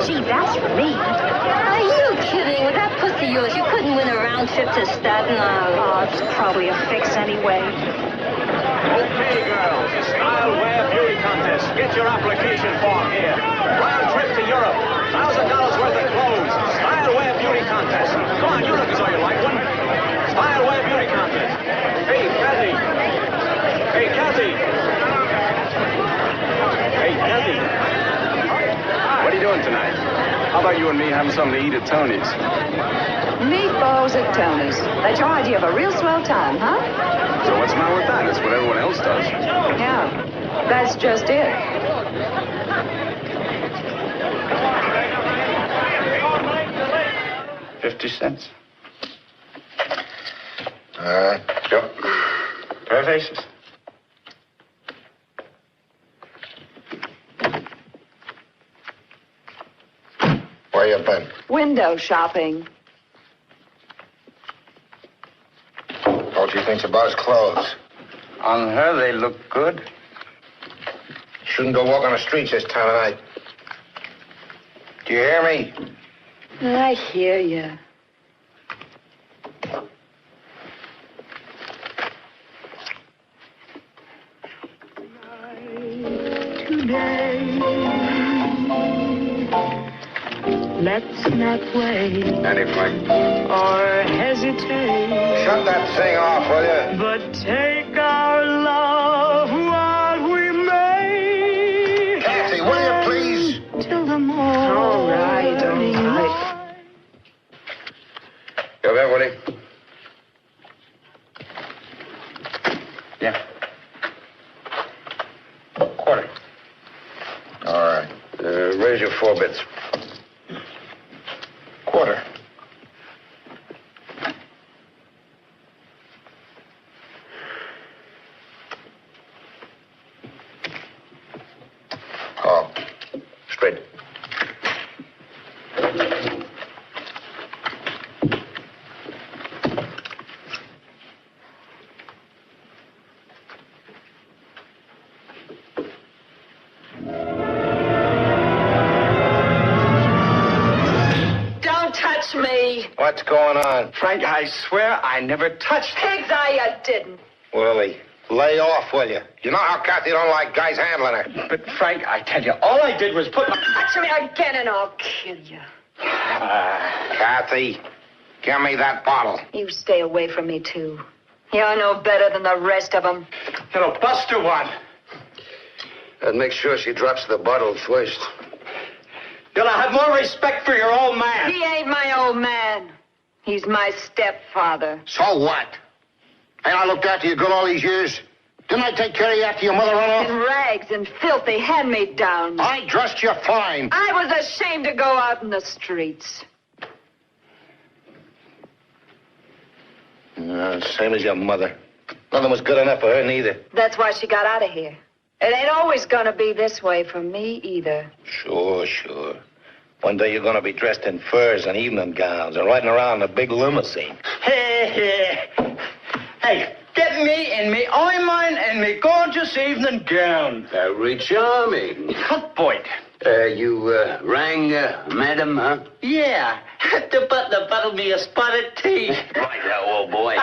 Gee, that's for me. Are you kidding? With that pussy of yours, you couldn't win a round trip to Staten Island. Oh, it's probably a fix anyway. Okay, girls, the Style Wear Beauty Contest. Get your application form here. Round trip to Europe. $1,000 worth of clothes. Style Wear Beauty Contest. Come on, you look as though you like one. Style Wear Beauty Contest. Hey, Kathy. Hey, Kathy. Hey, Kathy. What are you doing tonight? How about you and me having something to eat at Tony's? Meatballs at Tony's. That's your idea of a real swell time, huh? So what's the matter with that? That's what everyone else does. Yeah, that's just it. $0.50. All right. Sure. Pair of faces. Where you been? Window shopping. What do you think's about his clothes? On her, they look good. Shouldn't go walk on the streets this time of night. Do you hear me? I hear you. Let's not wait Andy Frank. or hesitate, Shut that thing off, will you? but take our love while we may. Kathy, will you please? Till the morning. All right. You there, Woody? Yeah. Quarter. All right. Raise your 4 bits. Quarter. Oh, straight. Me. What's going on? Frank, I swear I never touched her. Pigs, I didn't. Willie, lay off, will you? You know how Kathy don't like guys handling her. But, Frank, I tell you, all I did was put my... Touch me again and I'll kill you. Kathy, give me that bottle. You stay away from me, too. You're no better than the rest of them. You know, Buster one. And make sure she drops the bottle first. You'll have more respect for your old man. He ain't my old man. He's my stepfather. So what? Ain't I looked after you good all these years? Didn't I take care of you after your mother run In off? rags and filthy hand-me-downs. I dressed you fine. I was ashamed to go out in the streets. Same as your mother. Nothing was good enough for her, neither. That's why she got out of here. It ain't always gonna be this way for me, either. Sure. One day you're gonna be dressed in furs and evening gowns and riding around in a big limousine. Hey, get me in me eyemine and me gorgeous evening gown. Very charming. Hot boy. You rang Madam, huh? Yeah, the butler bottled me a spotted tea. Right now, old boy.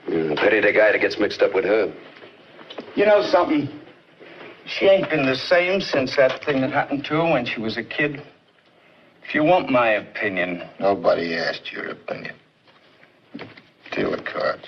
Pity the guy that gets mixed up with her. You know something? She ain't been the same since that thing that happened to her when she was a kid. If you want my opinion... Nobody asked your opinion. Deal the cards.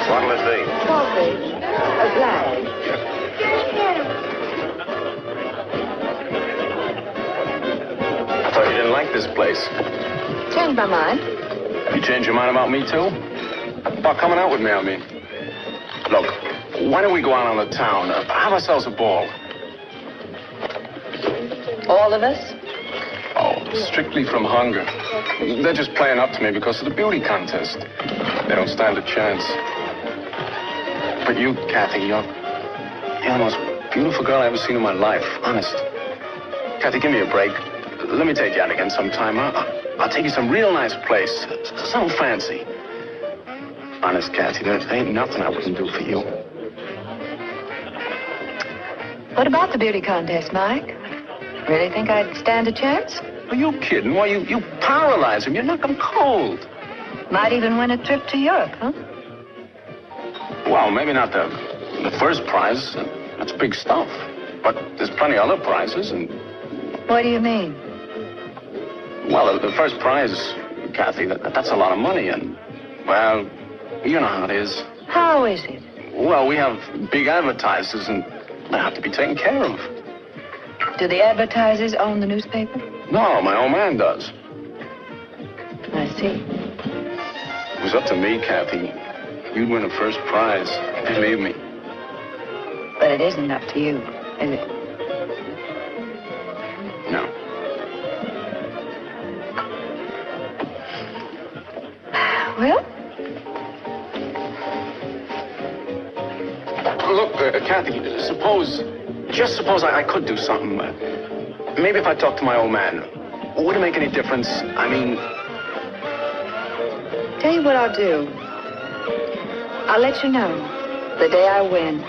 What'll it be? Coffee. A glass. I thought you didn't like this place. Changed my mind. You changed your mind about me, too? About coming out with me, I mean. Look, why don't we go out on the town? Have ourselves a ball. All of us? Oh, strictly from hunger. They're just playing up to me because of the beauty contest. They don't stand a chance. But you, Kathy, you're the most beautiful girl I've ever seen in my life. Honest. Kathy, give me a break. Let me take you out again sometime. I'll take you some real nice place. Something fancy. Honest, Kathy, there ain't nothing I wouldn't do for you. What about the beauty contest, Mike? Really think I'd stand a chance? Are you kidding? Why, you paralyze him. You knock him cold. Might even win a trip to Europe, huh? Well, maybe not the first prize. That's big stuff. But there's plenty of other prizes, and... What do you mean? Well, the first prize, Kathy, that's a lot of money, and... Well, you know how it is. How is it? Well, we have big advertisers, and they have to be taken care of. Do the advertisers own the newspaper? No, my old man does. I see. If it was up to me, Kathy, you'd win the first prize. Believe me. But it isn't up to you, is it? No. Well? Look, Kathy, just suppose I could do something. Maybe if I talk to my old man. Would it make any difference? I mean... Tell you what I'll do. I'll let you know the day I win.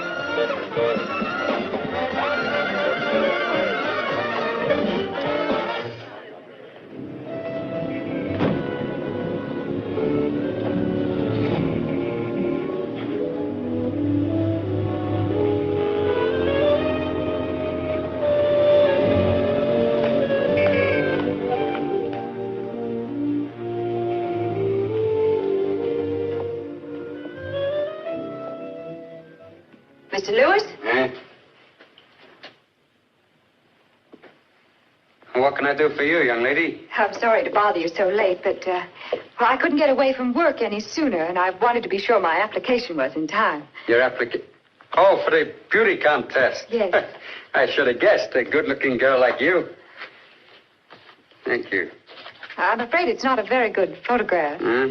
Mr. Lewis? What can I do for you, young lady? I'm sorry to bother you so late, but I couldn't get away from work any sooner, and I wanted to be sure my application was in time. Your application? Oh, for the beauty contest. Yes. I should have guessed, a good-looking girl like you. Thank you. I'm afraid it's not a very good photograph. Hmm?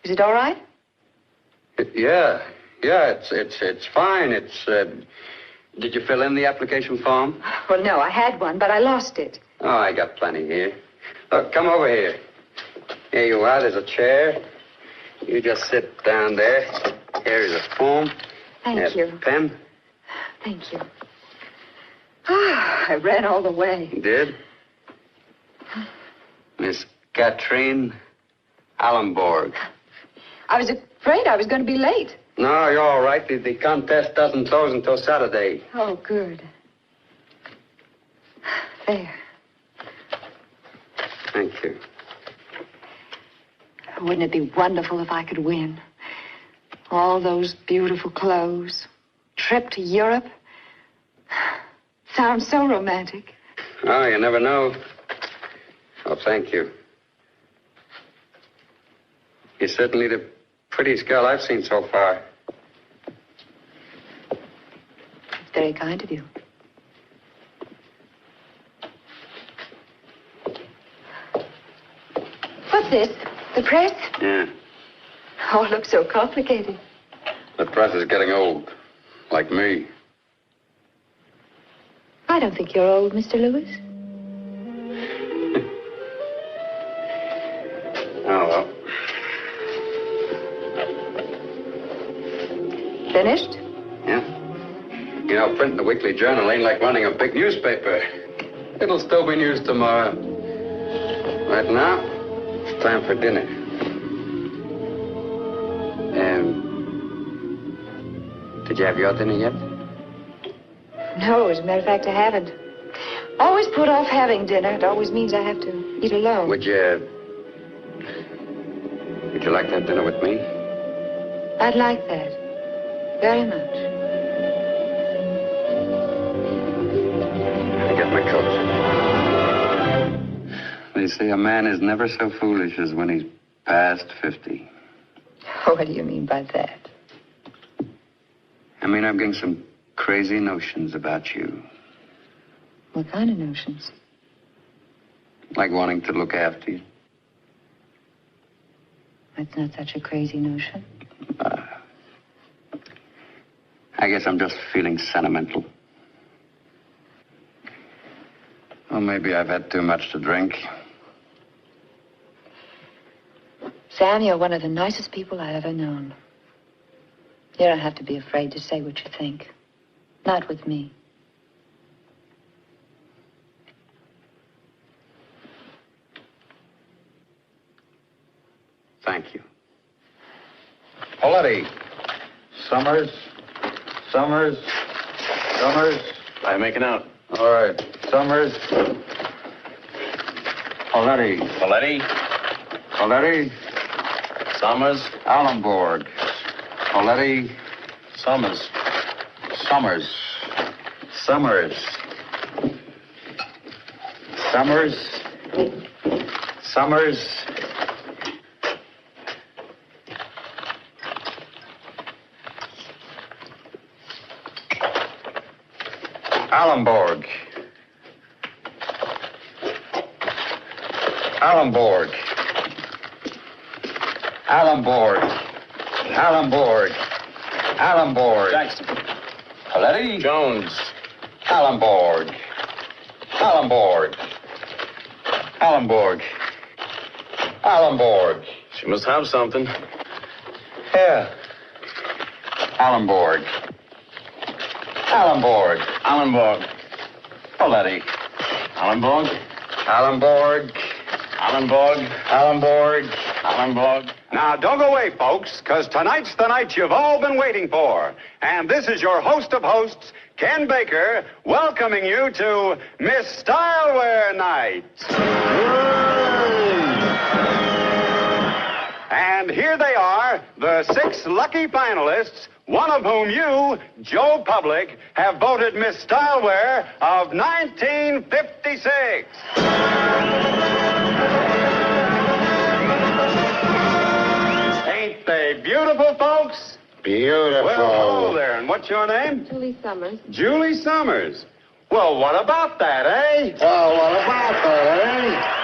Is it all right? Yeah, it's fine. Did you fill in the application form? Well, no, I had one, but I lost it. Oh, I got plenty here. Look, come over here. Here you are. There's a chair. You just sit down there. Here is a form. Thank you. Pen. Thank you. I ran all the way. You did? Miss Katrine Allenborg. I was afraid I was going to be late. No, you're all right. The contest doesn't close until Saturday. Oh, good. There. Thank you. Wouldn't it be wonderful if I could win? All those beautiful clothes. Trip to Europe. Sounds so romantic. Oh, you never know. Oh, thank you. You're certainly the prettiest girl I've seen so far. It's very kind of you. What's this? The press? Yeah. Oh, it looks so complicated. The press is getting old. Like me. I don't think you're old, Mr. Lewis. Oh, well. Finished? Yeah. You know, printing a weekly journal ain't like running a big newspaper. It'll still be news tomorrow. Right now, it's time for dinner. Did you have your dinner yet? No, as a matter of fact, I haven't. Always put off having dinner. It always means I have to eat alone. Would you like to have dinner with me? I'd like that. Very much. I get my coat. They say a man is never so foolish as when he's past 50. What do you mean by that? I mean, I'm getting some crazy notions about you. What kind of notions? Like wanting to look after you. That's not such a crazy notion. I guess I'm just feeling sentimental. Or maybe I've had too much to drink. Sam, you're one of the nicest people I've ever known. You don't have to be afraid to say what you think. Not with me. Thank you. Paulette. Summers. Summers. Summers. I'm making out. All right. Summers. Paulette. Valetti. Paulette. Summers. Allenborg. Paulette. Summers. Summers. Summers. Summers. Summers. Allenborg. Allenborg. Allenborg. Allenborg. Allenborg. Jackson. Paulette. Jones. Allenborg. Allenborg. Allenborg. Allenborg. She must have something. Yeah. Allenborg. Allenborg. Allenborg. Paulette. Allenborg. Allenborg. Allenborg. Allenborg. Allenborg. Now, don't go away, folks, because tonight's the night you've all been waiting for. And this is your host of hosts, Ken Baker, welcoming you to Miss Stylewear Night. And here they are, the 6 lucky finalists, one of whom you, Joe Public, have voted Miss Stylewear of 1956. Ain't they beautiful, folks? Beautiful. Well, hello there, and what's your name? Julie Summers. Julie Summers. Well, what about that, eh? Oh, what about that, eh?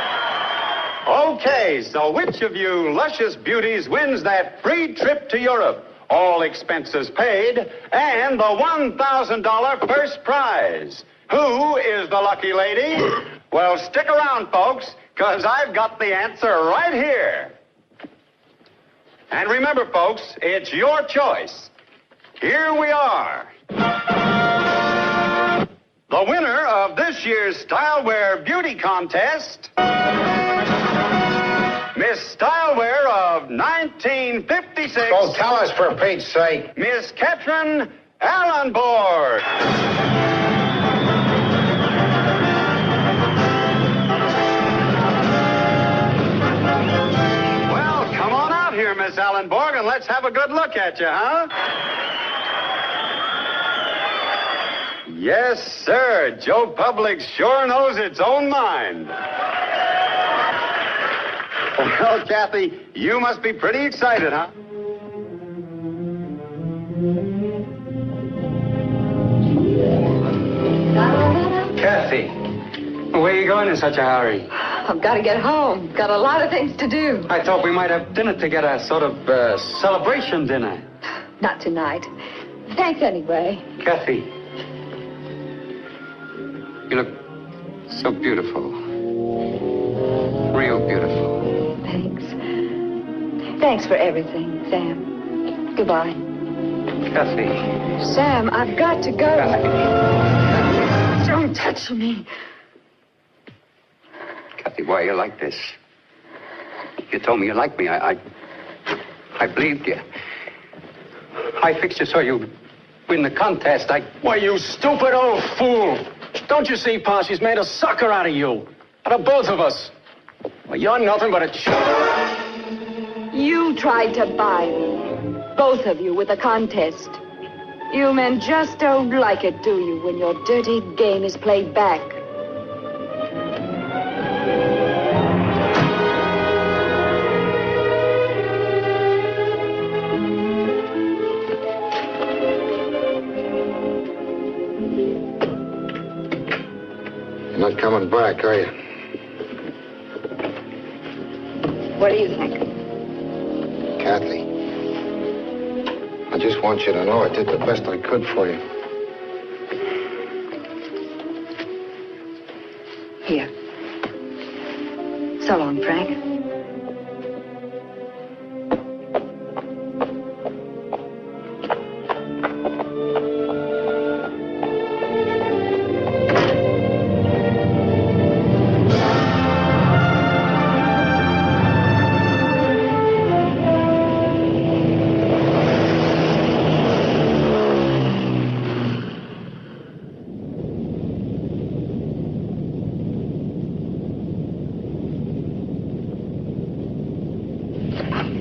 Okay, so which of you luscious beauties wins that free trip to Europe? All expenses paid, and the $1,000 first prize. Who is the lucky lady? Well, stick around, folks, because I've got the answer right here. And remember, folks, it's your choice. Here we are. The winner of this year's Stylewear Beauty Contest, Miss Stylewear of 1956. Oh, tell us for Pete's sake. Miss Katrin Allenborg. Well, come on out here, Miss Allenborg, and let's have a good look at you, huh? Yes, sir. Joe Public sure knows its own mind. Well, Kathy, you must be pretty excited, huh? Kathy, where are you going in such a hurry? I've got to get home. Got a lot of things to do. I thought we might have dinner together, sort of celebration dinner. Not tonight. Thanks anyway. Kathy, you look so beautiful. Real beautiful. Thanks. Thanks for everything, Sam. Goodbye. Kathy. Sam, I've got to go. Kathy. Don't touch me. Kathy, why are you like this? You told me you liked me. I believed you. I fixed you so you win the contest. Why, you stupid old fool. Don't you see, Pa, she's made a sucker out of you. Out of both of us. Well, you're nothing but a You tried to buy me. Both of you with a contest. You men just don't like it, do you, when your dirty game is played back? Not coming back, are you? What do you think? Kathy, I just want you to know I did the best I could for you. Here. So long, Frank.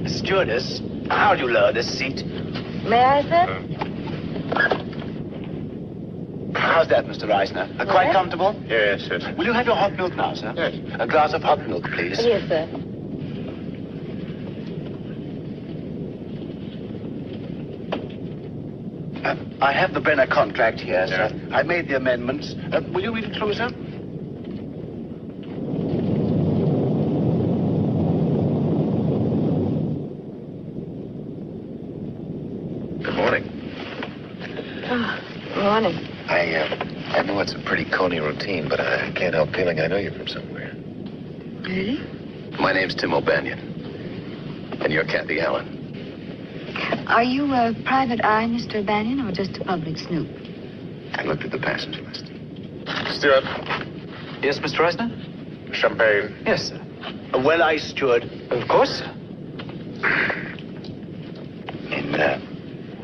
Stewardess, how do you lower this seat? May I, sir? How's that, Mr. Reisner? Quite comfortable? Yes, yes. Will you have your hot milk now, sir? Yes. A glass of hot milk, please. Yes, sir. I have the Brenner contract here, sir. I made the amendments. Will you read it through, sir? Good morning. Oh, morning. I know it's a pretty coney routine, but I can't help feeling I know you from somewhere. Really? My name's Tim O'Banion. And you're Kathy Allen. Are you a private eye, Mr. Bannion, or just a public snoop? I looked at the passenger list. Steward, Yes, Mr. Reisner? champagne. Yes, sir. A well-iced steward. Of course, sir.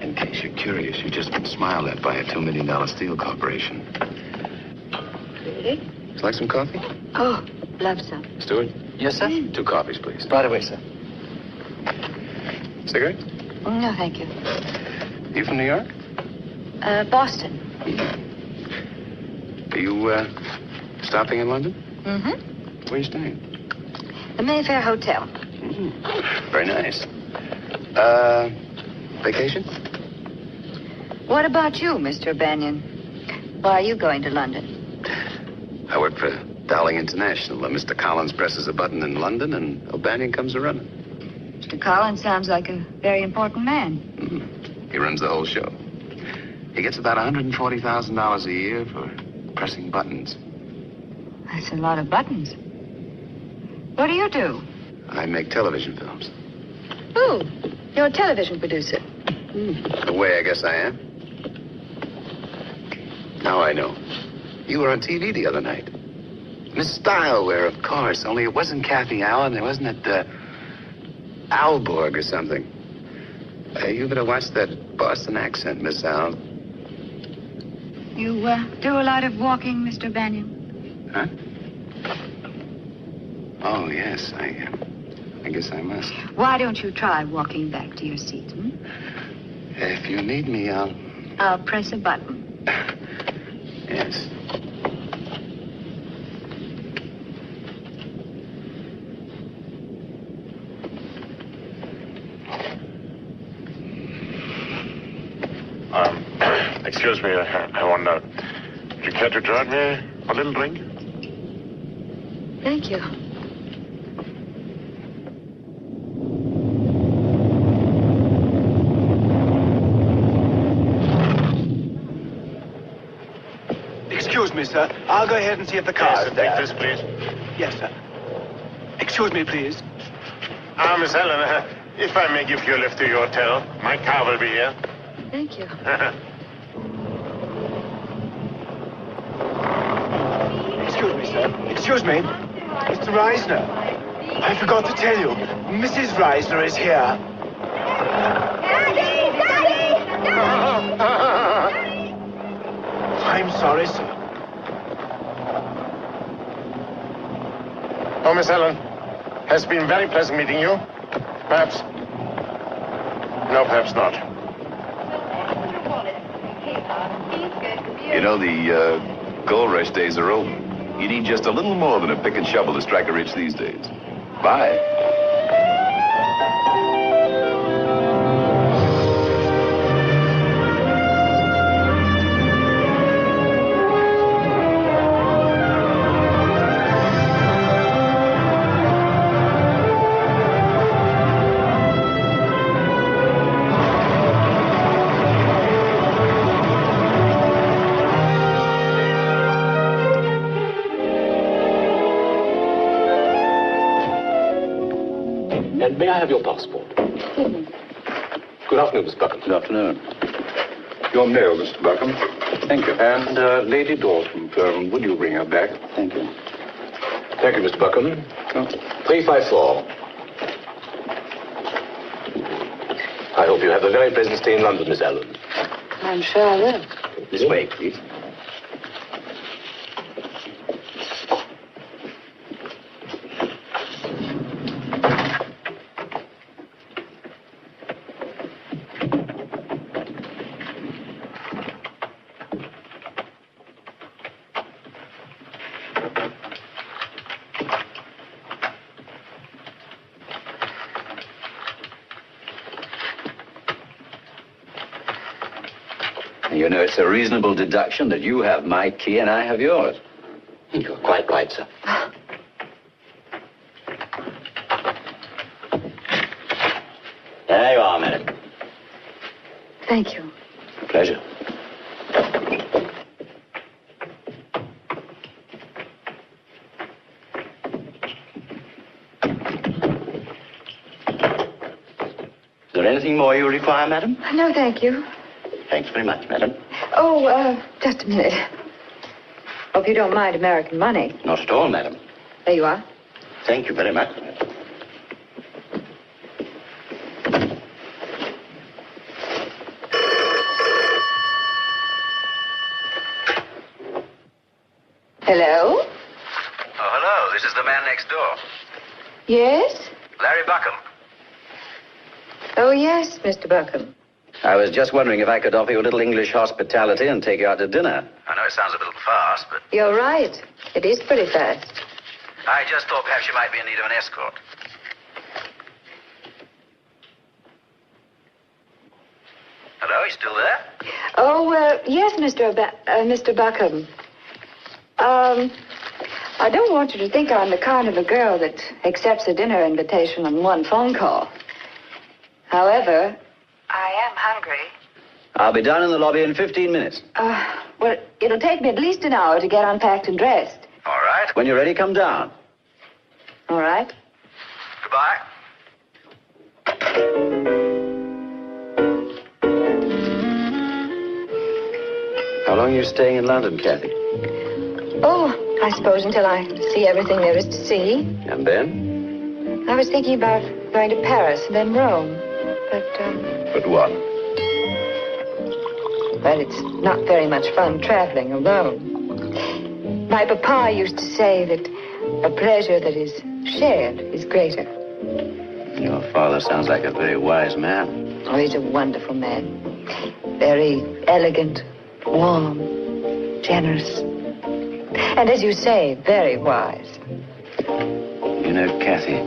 In case you're curious, you've just been smiled at by a $2 million steel corporation. Really? Would you like some coffee? Oh, love some. Steward? Yes, sir? 2 coffees, please. Right away, sir. Cigarette? No, thank you. You from New York? Boston. Are you, stopping in London? Mm-hmm. Where are you staying? The Mayfair Hotel. Very nice. Vacation? What about you, Mr. Bannion? Why are you going to London? I work for Dowling International. Mr. Collins presses a button in London, and O'Banion comes a running. Mr. Collins sounds like a very important man. He runs the whole show. He gets about $140,000 a year for pressing buttons. That's a lot of buttons. What do you do? I make television films. Oh, you're a television producer. In a way, I guess I am. Now I know. You were on TV the other night. Miss Styleware, of course. Only it wasn't Kathy Allen. It wasn't at Alborg or something. You better watch that Boston accent, Miss Al. You do a lot of walking, Mr. Bannion? Huh? Oh, yes. I guess I must. Why don't you try walking back to your seat, hmm? If you need me, I'll press a button. Yes. Excuse me, I wonder, would you care to join me a little drink? Thank you. Excuse me, sir. I'll go ahead and see if the car is there. Take this, please. Yes, sir. Excuse me, please. Miss Ellen, if I may give you a lift to your hotel, my car will be here. Thank you. Excuse me, sir. Excuse me. Mr. Reisner. I forgot to tell you. Mrs. Reisner is here. Daddy! Daddy! Daddy! I'm sorry, sir. Oh, Miss Ellen, has been very pleasant meeting you. Perhaps. No, perhaps not. You know, the gold rush days are over. You need just a little more than a pick and shovel to strike a rich these days. Bye. And may I have your passport? Good afternoon, Mr. Buckham. Good afternoon. Your mail, Mr. Buckham. Thank you. And Lady Dalton, would you bring her back? Thank you. Thank you, Mr. Buckham. 354. I hope you have a very pleasant stay in London, Miss Allen. I'm sure I will. This way, please. You know, it's a reasonable deduction that you have my key and I have yours. You're quite right, sir. There you are, madam. Thank you. Pleasure. Is there anything more you require, madam? No, thank you. Thanks very much, madam. Oh, just a minute. Hope you don't mind American money. Not at all, madam. There you are. Thank you very much. Hello? Oh, hello. This is the man next door. Yes? Larry Buckham. Oh, yes, Mr. Buckham. I was just wondering if I could offer you a little English hospitality and take you out to dinner. I know it sounds a little fast, but You're right. It is pretty fast. I just thought perhaps you might be in need of an escort. Hello, you still there? Oh, yes, Mr. Buckham. I don't want you to think I'm the kind of a girl that accepts a dinner invitation on one phone call. However, I am hungry. I'll be down in the lobby in 15 minutes. Well, it'll take me at least an hour to get unpacked and dressed. All right. When you're ready, come down. All right. Goodbye. How long are you staying in London, Kathy? Oh, I suppose until I see everything there is to see. And then? I was thinking about going to Paris and then Rome. But what? Well, it's not very much fun traveling alone. My papa used to say that a pleasure that is shared is greater. Your father sounds like a very wise man. Oh, he's a wonderful man. Very elegant, warm, generous. And as you say, very wise. You know, Kathy,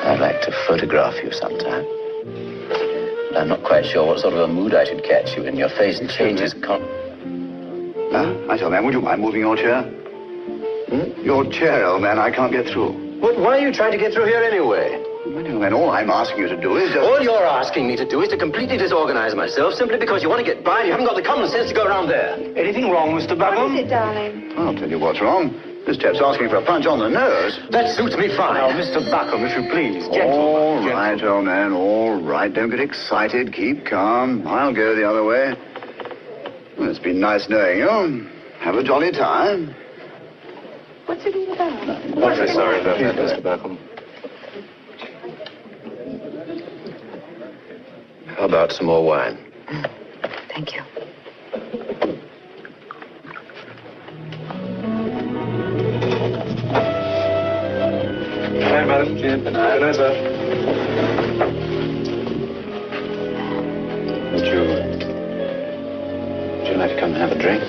I'd like to photograph you sometime. I'm not quite sure what sort of a mood I should catch you in. Your face changes I tell man, would you mind moving your chair? Your chair, old man, I can't get through. Why are you trying to get through here anyway? Well, man, all I'm asking you to do is just... All you're asking me to do is to completely disorganize myself simply because you want to get by and you haven't got the common sense to go around there. Anything wrong, Mr. Buckham? What is it, darling? I'll tell you what's wrong. This chap's asking for a punch on the nose. That suits me fine. Now, Mr. Buckham, if you please. All right, old man, all right. Don't get excited. Keep calm. I'll go the other way. Well, it's been nice knowing you. Have a jolly time. What's it all about? I'm very sorry about that, Mr. Buckham. How about some more wine? Thank you. Good night, madam. Good night, sir. Would you like to come and have a drink?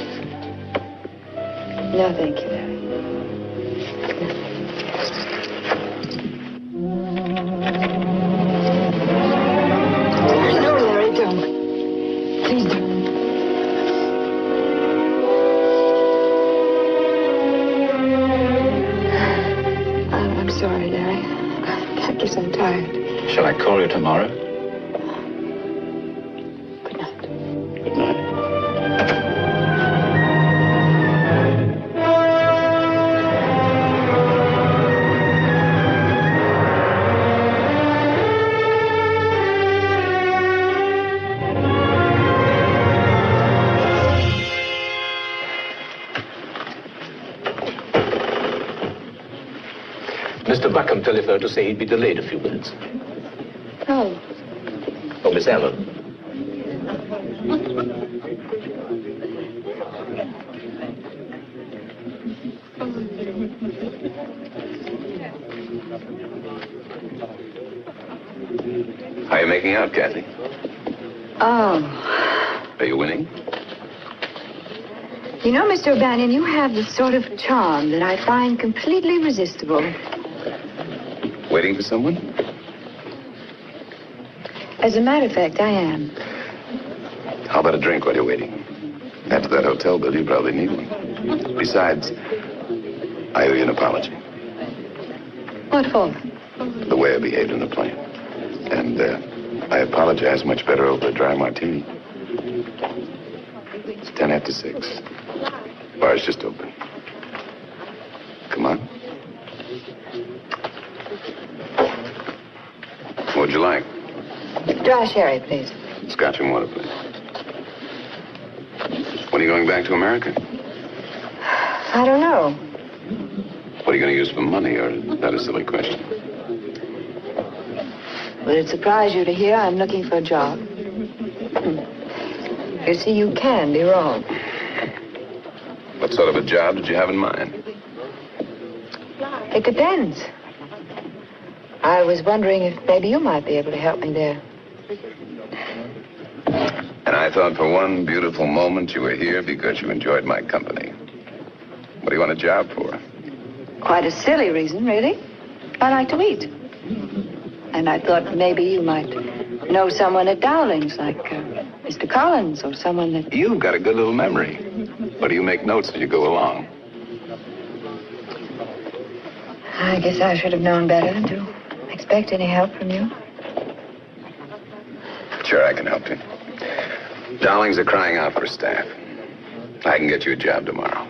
No, thank you, Larry. No, Larry, don't. Please don't. I'm sorry, Larry. I guess I'm tired. Shall I call you tomorrow? Good night. Good night. Buckham telephoned to say he'd be delayed a few minutes. Oh. Oh, Miss Allen. How are you making out, Kathy? Oh. Are you winning? You know, Mr. O'Banion, you have the sort of charm that I find completely irresistible. Waiting for someone? As a matter of fact, I am. How about a drink while you're waiting? After that hotel bill, you probably need one. Besides, I owe you an apology. What for? The way I behaved in the plane. And I apologize much better over a dry martini. It's 10 after 6. Bar's just open. Come on. What'd you like? Dry sherry, please. Scotch and water, please. When are you going back to America? I don't know. What are you going to use for money, or is that a silly question? Will it surprise you to hear I'm looking for a job? You see, you can be wrong. What sort of a job did you have in mind? It depends. I was wondering if maybe you might be able to help me there. And I thought for one beautiful moment you were here because you enjoyed my company. What do you want a job for? Quite a silly reason, really. I like to eat. And I thought maybe you might know someone at Dowling's, like Mr. Collins or someone that... You've got a good little memory. Or do you make notes as you go along? I guess I should have known better than to expect any help from you. Sure, I can help you. Dowlings are crying out for staff. I can get you a job tomorrow.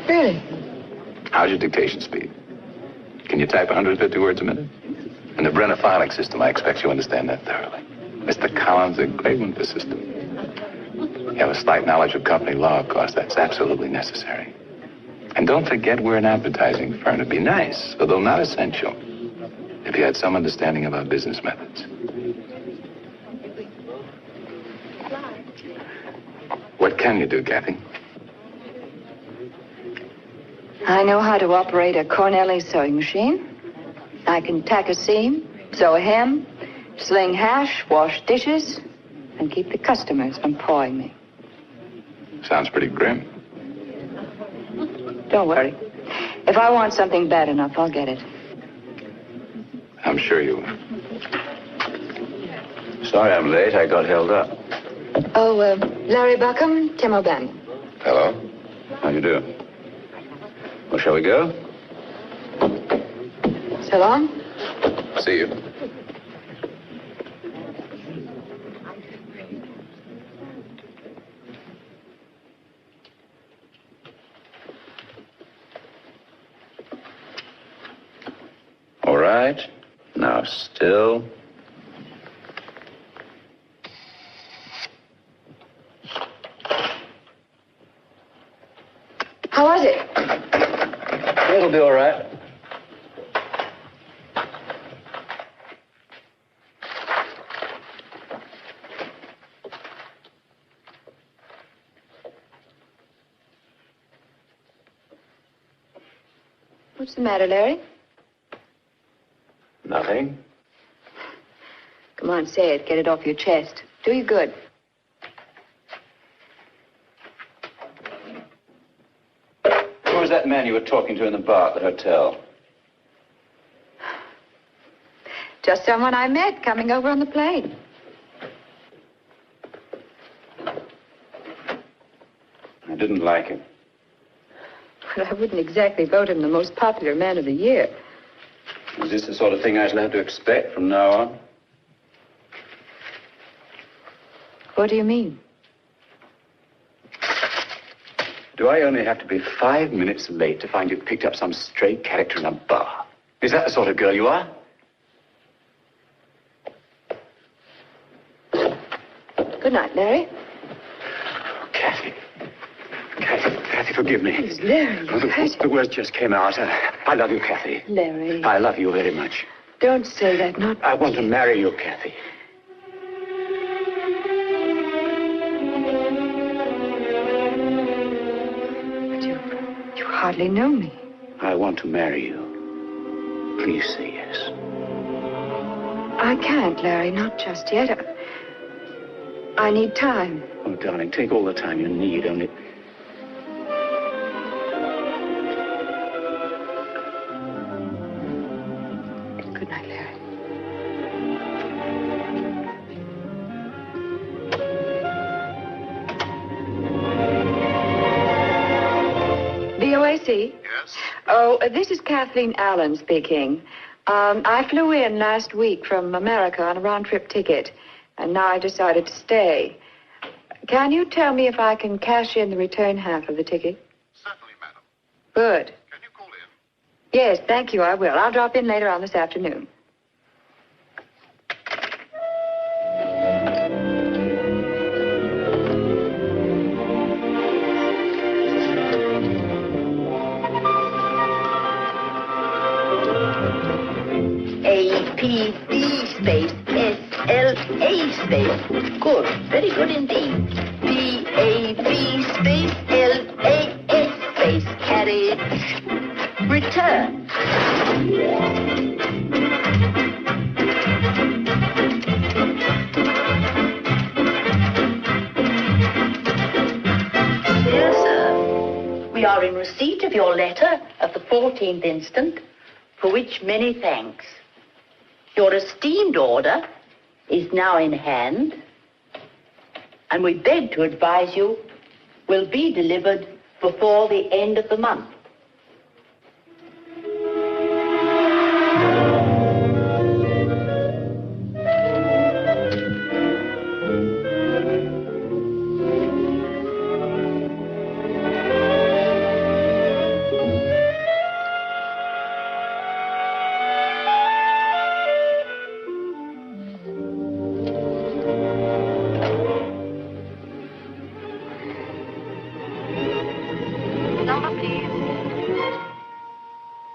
Really? How's your dictation speed? Can you type 150 words a minute? In the Brenner filing system, I expect you understand that thoroughly. Mr. Collins is a great one for system. You have a slight knowledge of company law, of course. That's absolutely necessary. And don't forget we're an advertising firm. It'd be nice, although not essential, if you had some understanding of our business methods. What can you do, Kathy? I know how to operate a Cornelli sewing machine. I can tack a seam, sew a hem, sling hash, wash dishes, and keep the customers from pawing me. Sounds pretty grim. Don't worry. If I want something bad enough, I'll get it. I'm sure you will. Sorry I'm late. I got held up. Oh, Larry Buckham, Tim O'Banion. Hello. How you doing? Well, shall we go? So long. See you. All right. Now, still. How was it? It'll be all right. What's the matter, Larry? Nothing. Come on, say it. Get it off your chest. Do you good. Who was that man you were talking to in the bar at the hotel? Just someone I met coming over on the plane. I didn't like him. But I wouldn't exactly vote him the most popular man of the year. Is this the sort of thing I shall have to expect from now on? What do you mean? Do I only have to be 5 minutes late to find you picked up some stray character in a bar? Is that the sort of girl you are? Good night, Larry. Kathy, forgive me. It's Larry. The words just came out. I love you, Kathy. Larry. I love you very much. Don't say that, not... I want to marry you, Kathy. But you hardly know me. I want to marry you. Please say yes. I can't, Larry, not just yet. I need time. Oh, darling, take all the time you need, only... Good night, Larry. VOAC? Yes? Oh, this is Kathleen Allen speaking. I flew in last week from America on a round-trip ticket, and now I decided to stay. Can you tell me if I can cash in the return half of the ticket? Certainly, madam. Good. Can you call in? Yes, thank you, I will. I'll drop in later on this afternoon. A-P-D space S-L-A space. Good. Very good indeed. P-A-B space L-A-S space. Carriage. Return. Dear sir, we are in receipt of your letter of the 14th instant, for which many thanks. Your esteemed order is now in hand, and we beg to advise you will be delivered before the end of the month.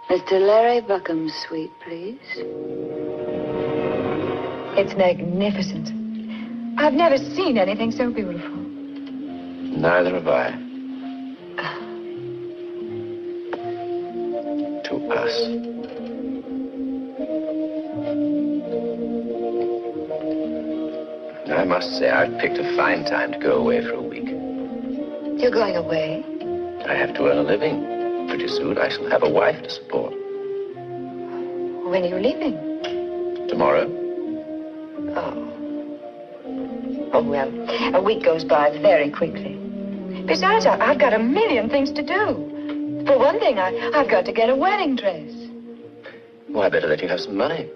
Mr. Larry Buckham's suite, please. It's magnificent. I've never seen anything so beautiful. Neither have I. To us. I must say, I've picked a fine time to go away for a week. You're going away? I have to earn a living. Pretty soon I shall have a wife to support. When are you leaving? Tomorrow. Oh, well, a week goes by very quickly. Besides, I've got a million things to do. For one thing, I've got to get a wedding dress. Well, I better let you have some money.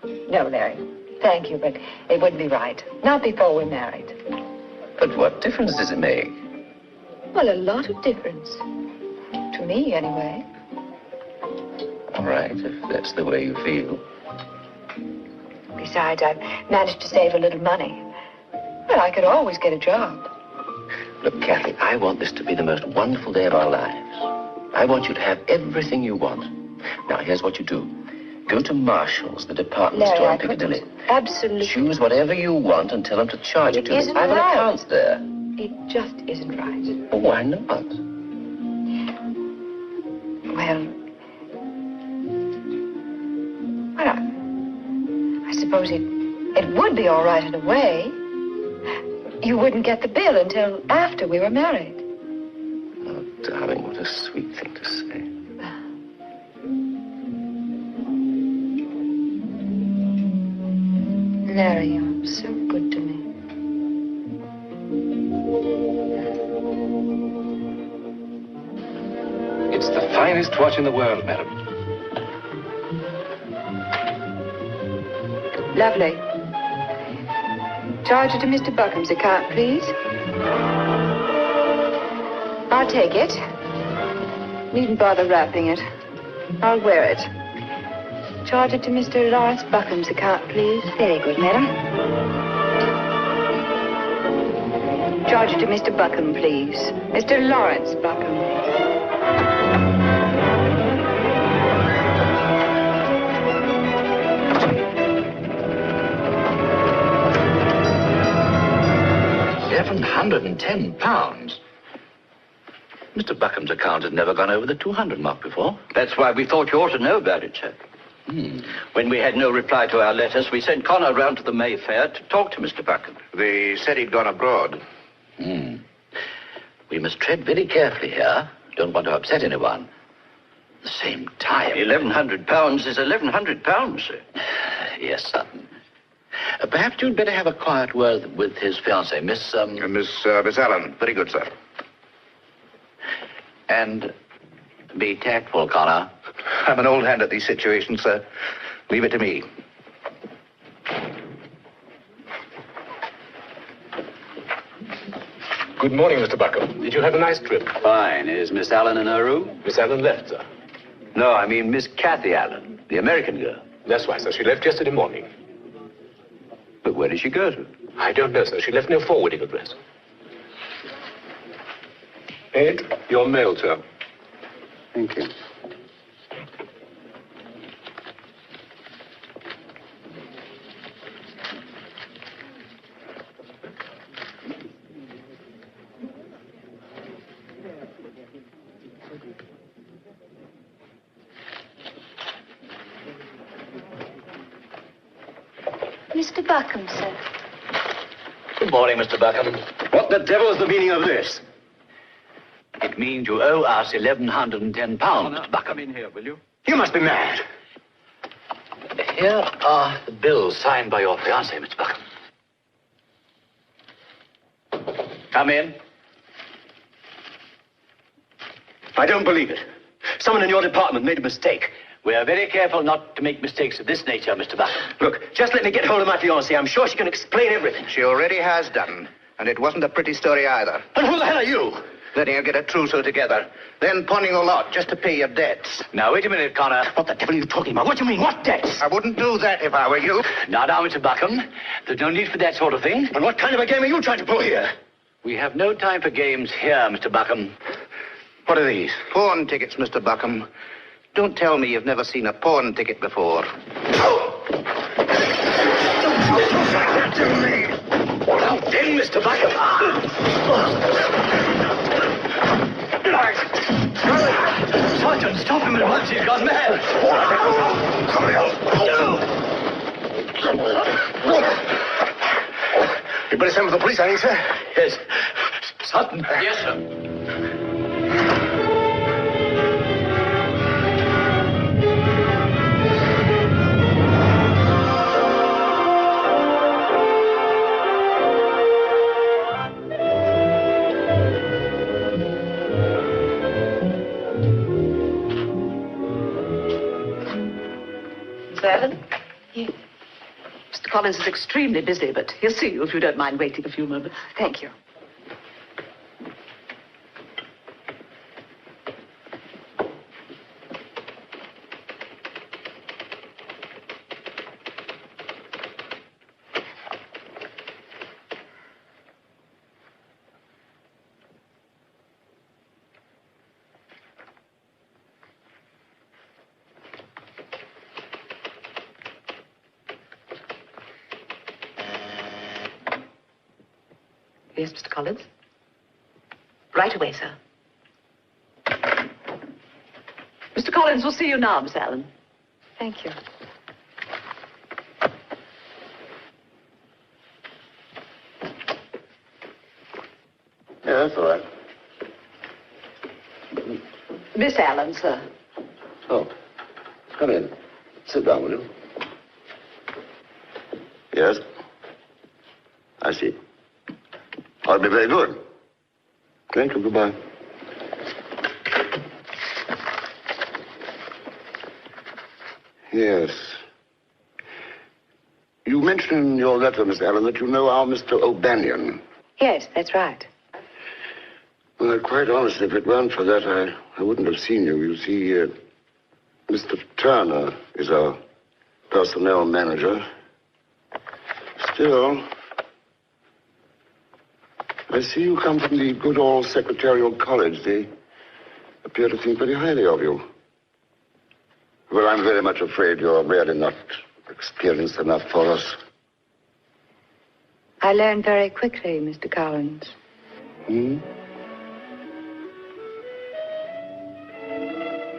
No, Larry. Thank you, but it wouldn't be right. Not before we're married. But what difference does it make? Well, a lot of difference. To me, anyway. All right, if that's the way you feel. Besides, I've managed to save a little money. Well, I could always get a job. Look, Kathy, I want this to be the most wonderful day of our lives. I want you to have everything you want. Now, here's what you do. Go to Marshall's, the department Larry, store in Piccadilly. Absolutely. Choose whatever you want and tell them to charge it to me. Isn't I have an right. account there. It just isn't right. Well, why not? Well, I suppose it would be all right in a way. You wouldn't get the bill until after we were married. Oh, darling, what a sweet thing to say. Larry, you're so good to me. It's the finest watch in the world, madam. Lovely. Charge it to Mr. Buckham's account, please. I'll take it. Needn't bother wrapping it. I'll wear it. Charge it to Mr. Lawrence Buckham's account, please. Very good, madam. Charge it to Mr. Buckham, please. Mr. Lawrence Buckham. £110. Mr. Buckham's account had never gone over the 200 mark before. That's why we thought you ought to know about it, sir. When we had no reply to our letters, we sent Connor round to the Mayfair to talk to Mr. Buckham. They said he'd gone abroad. We must tread very carefully here. Don't want to upset anyone. At the same time... £1,100 is £1,100, sir. Yes, Sutton. Perhaps you'd better have a quiet word with his fiancée, Miss Allen. Very good, sir. And be tactful, Connor. I'm an old hand at these situations, sir. Leave it to me. Good morning, Mr. Buckham. Did you have a nice trip? Fine. Is Miss Allen in her room? Miss Allen left, sir. No, I mean Miss Kathy Allen, the American girl. That's right, sir. She left yesterday morning. But where did she go to? I don't know, sir. She left no forwarding address. Ed, your mail, sir. Thank you. Mr. Buckham, sir. Good morning, Mr. Buckham. What the devil is the meaning of this? It means you owe us £1,110, Mr. Buckham. Come in here, will you? You must be mad. Here are the bills signed by your fiancée, Mr. Buckham. Come in. I don't believe it. Someone in your department made a mistake. We are very careful not to make mistakes of this nature, Mr. Buckham. Look, just let me get hold of my fiancée. I'm sure she can explain everything. She already has done. And it wasn't a pretty story either. And who the hell are you? Letting her get a trousseau together. Then pawning a lot just to pay your debts. Now, wait a minute, Connor. What the devil are you talking about? What do you mean, what debts? I wouldn't do that if I were you. Now, Mr. Buckham. There's no need for that sort of thing. And what kind of a game are you trying to pull here? We have no time for games here, Mr. Buckham. What are these? Pawn tickets, Mr. Buckham. Don't tell me you've never seen a pawn ticket before. Now then, Mr. Buckham. Sergeant, stop him at once. He's gone mad. You better send for the police, I think, sir. Yes. Sutton. Yes, sir. Ellen? Yes. Mr. Collins is extremely busy, but he'll see you if you don't mind waiting a few moments. Thank you. Yes, Mr. Collins? Right away, sir. Mr. Collins will see you now, Miss Allen. Thank you. Yeah, that's all right. Miss Allen, sir. Oh, come in. Sit down, will you? Yes. I see. I'll be very good. Thank you. Goodbye. Yes. You mentioned in your letter, Miss Allen, that you know our Mr. O'Banion. Yes, that's right. Well, quite honestly, if it weren't for that, I wouldn't have seen you. You see, Mr. Turner is our personnel manager. Still... I see you come from the good old secretarial college. They appear to think very highly of you. Well, I'm very much afraid you're really not experienced enough for us. I learned very quickly, Mr. Collins. Hmm?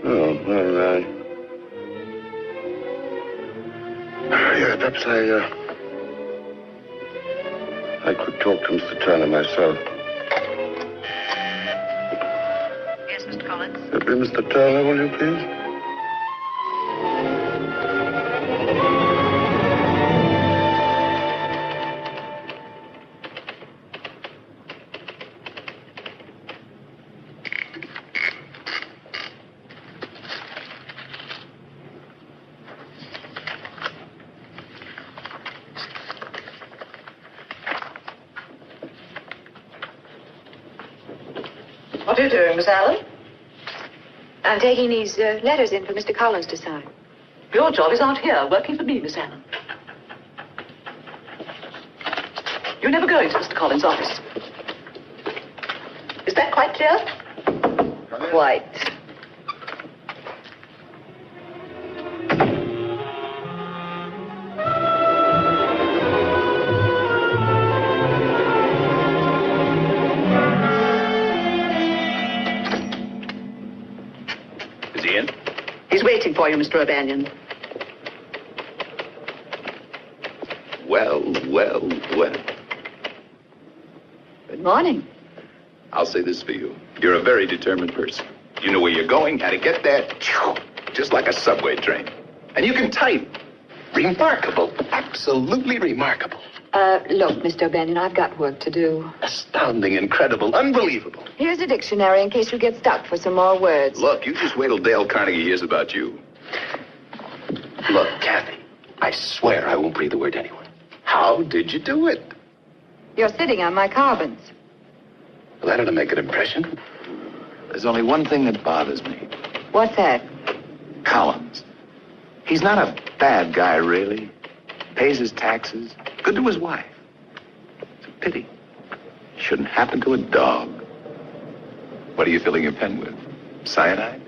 Oh, well, yeah, perhaps I could talk to Mr. Turner myself. Yes, Mr. Collins? Mr. Turner, will you please? What are you doing, Miss Allen? I'm taking these letters in for Mr. Collins to sign. Your job is out here, working for me, Miss Allen. You never go into Mr. Collins' office. Is that quite clear? Quite. Is he in? He's waiting for you, Mr. O'Banion. Well, well, well. Good morning. I'll say this for you. You're a very determined person. You know where you're going, how to get there, just like a subway train. And you can type. Remarkable. Absolutely remarkable. Look, Mr. O'Banion, I've got work to do. Astounding, incredible, unbelievable. Here's a dictionary in case you get stuck for some more words. Look, you just wait till Dale Carnegie hears about you. Look, Kathy, I swear I won't breathe a word to anyone. How did you do it? You're sitting on my carbons. Well, that ought to make an impression. There's only one thing that bothers me. What's that? Collins. He's not a bad guy, really. Pays his taxes. Good to his wife. It's a pity. Shouldn't happen to a dog. What are you filling your pen with? Cyanide?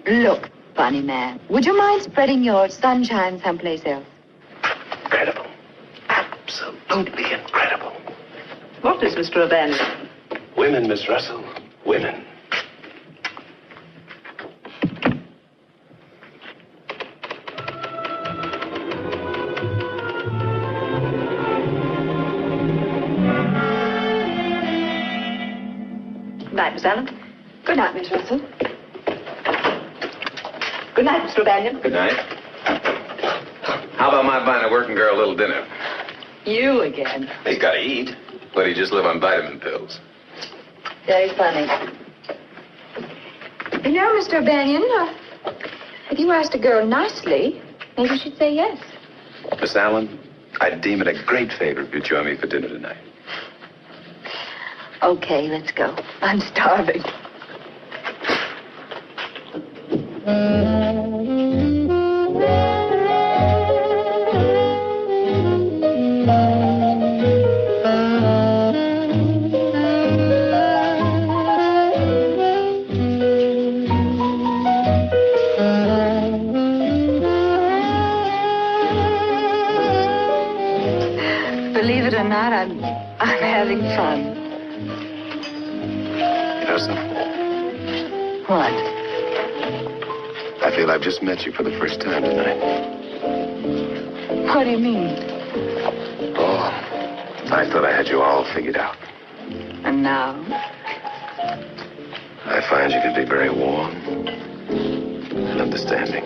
Look, funny man, would you mind spreading your sunshine someplace else? Incredible. Absolutely incredible. What is Mr. O'Banion? Women, Miss Russell. Women. Good night, Miss Allen. Good night, Miss Russell. Good night, Mr. O'Banion. Good night. How about my buying a working girl a little dinner? You again. He's got to eat. But he just live on vitamin pills. Very funny. You know, Mr. O'Banion, if you asked a girl nicely, maybe she'd say yes. Miss Allen, I'd deem it a great favor if you join me for dinner tonight. Okay, let's go. I'm starving. Believe it or not, I'm having fun. You know something? What? I feel I've just met you for the first time tonight. What do you mean? Oh, I thought I had you all figured out. And now? I find you can be very warm and understanding.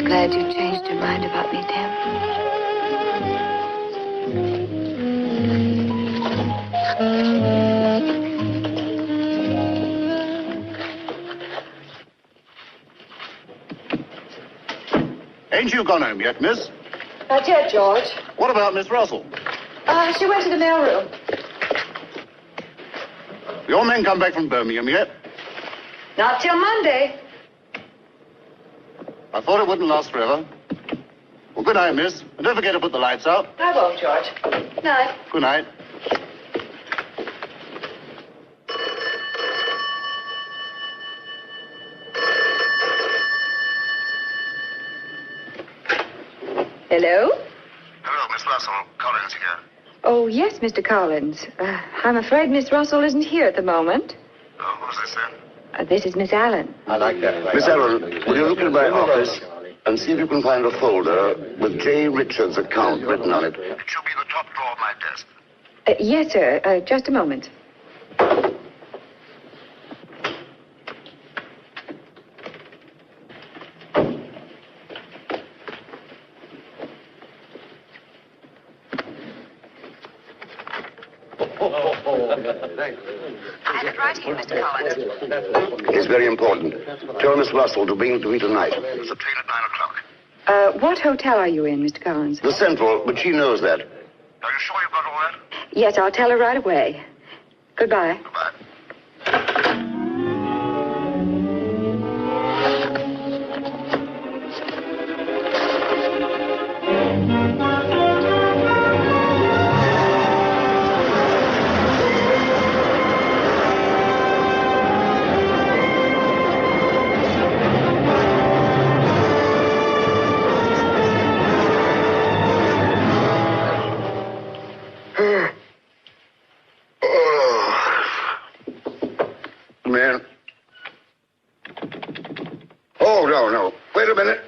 Glad you changed your mind about me, Tim. Ain't you gone home yet, miss? Not yet, George. What about Miss Russell? She went to the mailroom. Your men come back from Birmingham yet? Not till Monday. I thought it wouldn't last forever. Well, good night, miss. And don't forget to put the lights out. I won't, George. Night. Good night. Hello? Hello, Miss Russell. Collins here. Oh, yes, Mr. Collins. I'm afraid Miss Russell isn't here at the moment. Oh, who's this then? This is Miss Allen. I like that. Miss Allen, will you look in my office and see if you can find a folder with J. Richards' account written on it? It should be in the top drawer of my desk. Yes, sir. Just a moment. I have it right here, Mr. Collins. It's very important. Tell Miss Russell to bring it to me tonight. It's a train at 9 o'clock. What hotel are you in, Mr. Collins? The Central, but she knows that. Are you sure you've got all that? Yes, I'll tell her right away. Goodbye. Goodbye. Man. Oh, no. Wait a minute.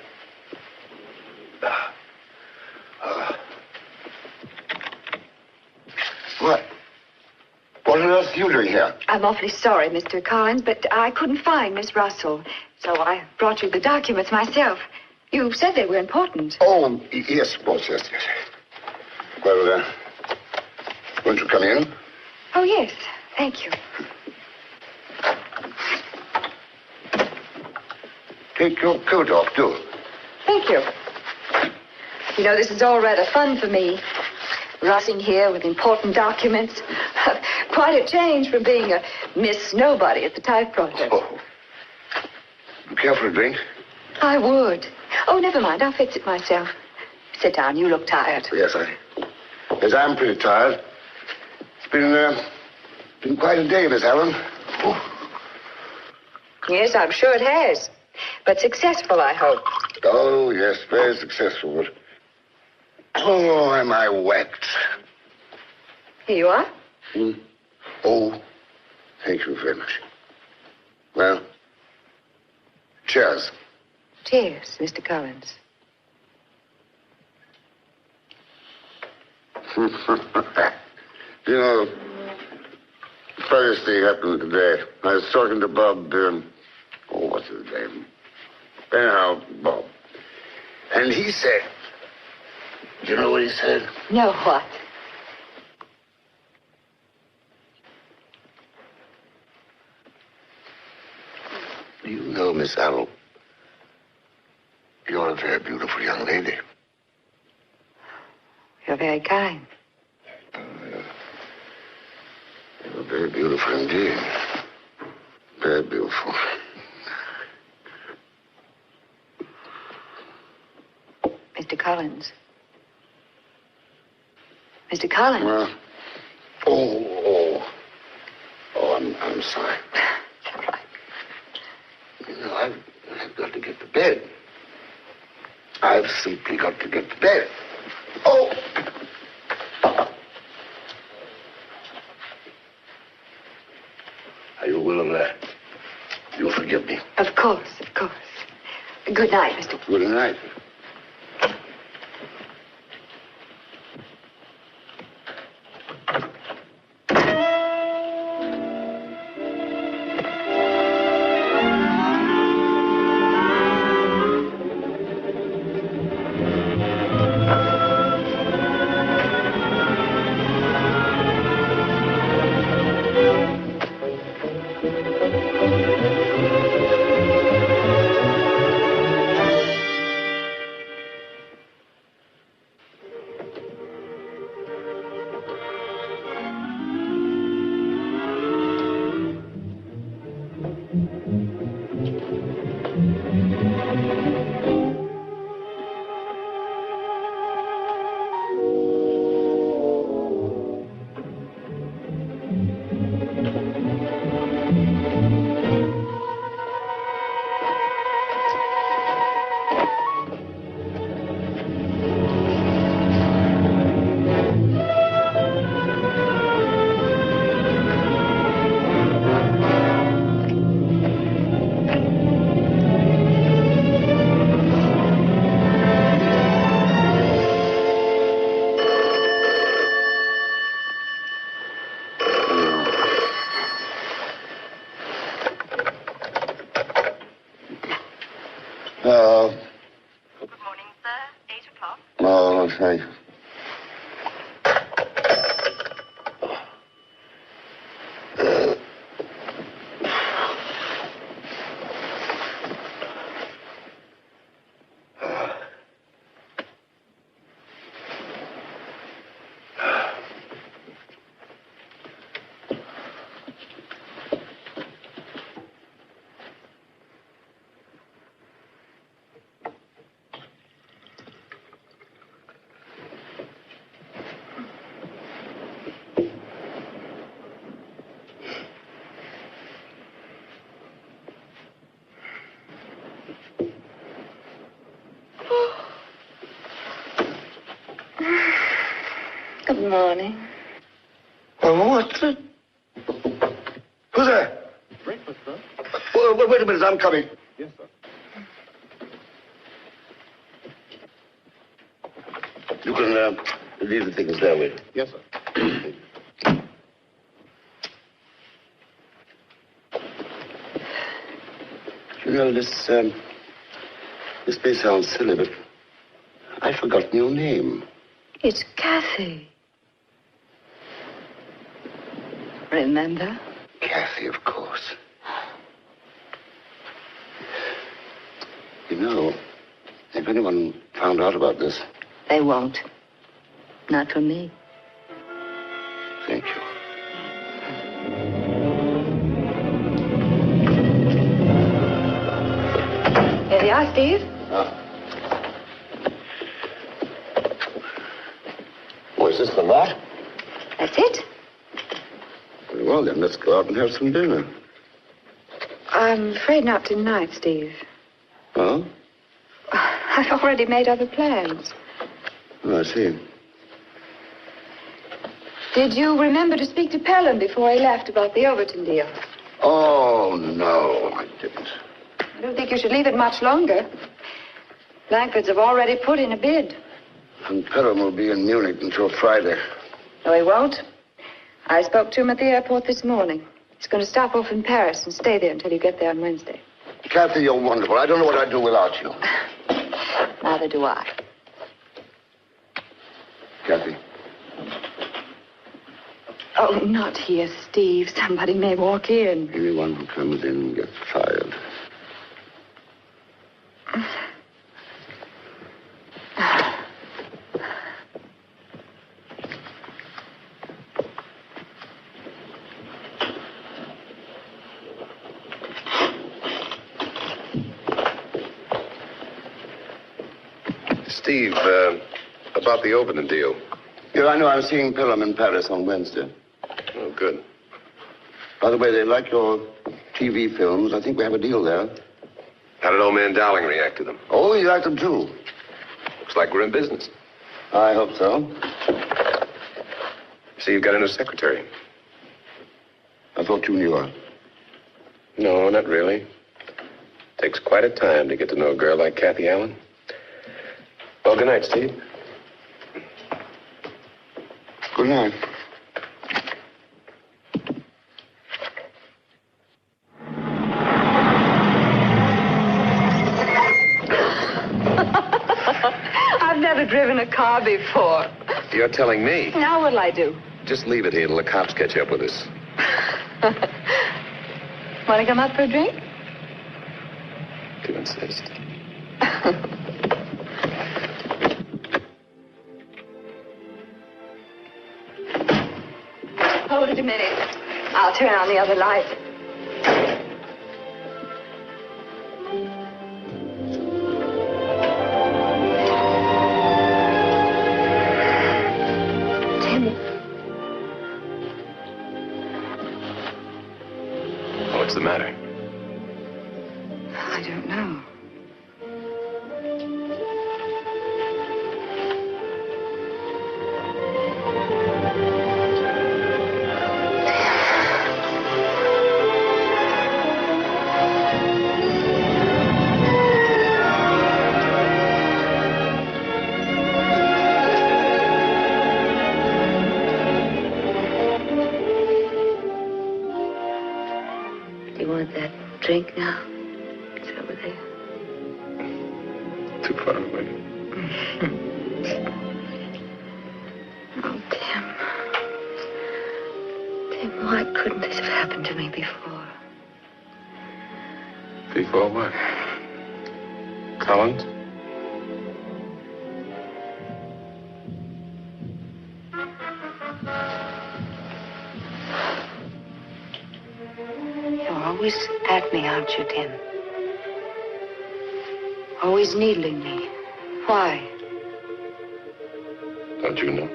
What? What on earth are you doing here? I'm awfully sorry, Mr. Collins, but I couldn't find Miss Russell, so I brought you the documents myself. You said they were important. Oh, yes, of course, yes. Well, won't you come in? Oh, yes. Thank you. Take your coat off, too. Thank you. You know, this is all rather fun for me. Rushing here with important documents. Quite a change from being a Miss Nobody at the typewriter. Oh. You care for a drink? I would. Oh, never mind. I'll fix it myself. Sit down. You look tired. Yes, I'm pretty tired. It's been quite a day, Miss Allen. Yes, I'm sure it has. But successful, I hope. Oh, yes, very successful. But... oh, am I whacked? Here you are. Oh, thank you very much. Well, cheers. Cheers, Mr. Collins. You know, the funniest thing happened today. I was talking to Bob, what's his name? Anyhow, Bob. And he said, do you know what he said? No, what? You know, Miss Allen, you're a very beautiful young lady. You're very kind. You're very beautiful indeed. Very beautiful. Mr. Collins. Mr. Collins. Well, I'm sorry. It's all right. You know, I've got to get to bed. I've simply got to get to bed. Oh! Are you willing to... you'll forgive me? Of course, of course. Good night, Mr. Good night. Hello. Good morning, sir. 8 o'clock. Oh, thanks. Good morning. What the... Who's there? Breakfast, sir. Wait a minute, I'm coming. Yes, sir. You can leave the things there, wait. Yes, sir. You know, this may sound silly, but I've forgotten your name. It's Kathy. Remember? Kathy, of course. You know, if anyone found out about this... They won't. Not from me. Thank you. Here you are, Steve. Oh, is this the lot? That's it. Very well, then, let's go out and have some dinner. I'm afraid not tonight, Steve. Oh? I've already made other plans. Oh, I see. Did you remember to speak to Pelham before he left about the Overton deal? Oh, no, I didn't. I don't think you should leave it much longer. Blankfords have already put in a bid. And Pelham will be in Munich until Friday. No, he won't. I spoke to him at the airport this morning. He's going to stop off in Paris and stay there until you get there on Wednesday. Kathy, you're wonderful. I don't know what I'd do without you. Neither do I. Kathy. Oh, not here, Steve. Somebody may walk in. Anyone who comes in gets fired. Steve, about the Overton deal. Yeah, I know. I'm seeing Pelham in Paris on Wednesday. Oh, good. By the way, they like your TV films. I think we have a deal there. How did old man Dowling react to them? Oh, he liked them, too. Looks like we're in business. I hope so. See, you've got a new secretary. I thought you knew her. No, not really. Takes quite a time to get to know a girl like Kathy Allen. Well, good night, Steve. Good night. I've never driven a car before. You're telling me. Now what'll I do? Just leave it here till the cops catch up with us. Want to come up for a drink? Do insist. Hold it a minute. I'll turn on the other light. Tim. What's the matter? I don't know. Do you want that drink now? It's over there. far away. Oh, Tim. Tim, why couldn't this have happened to me before? Before what? Collins? You're always at me, aren't you, Tim? Always needling me. Why? Don't you know?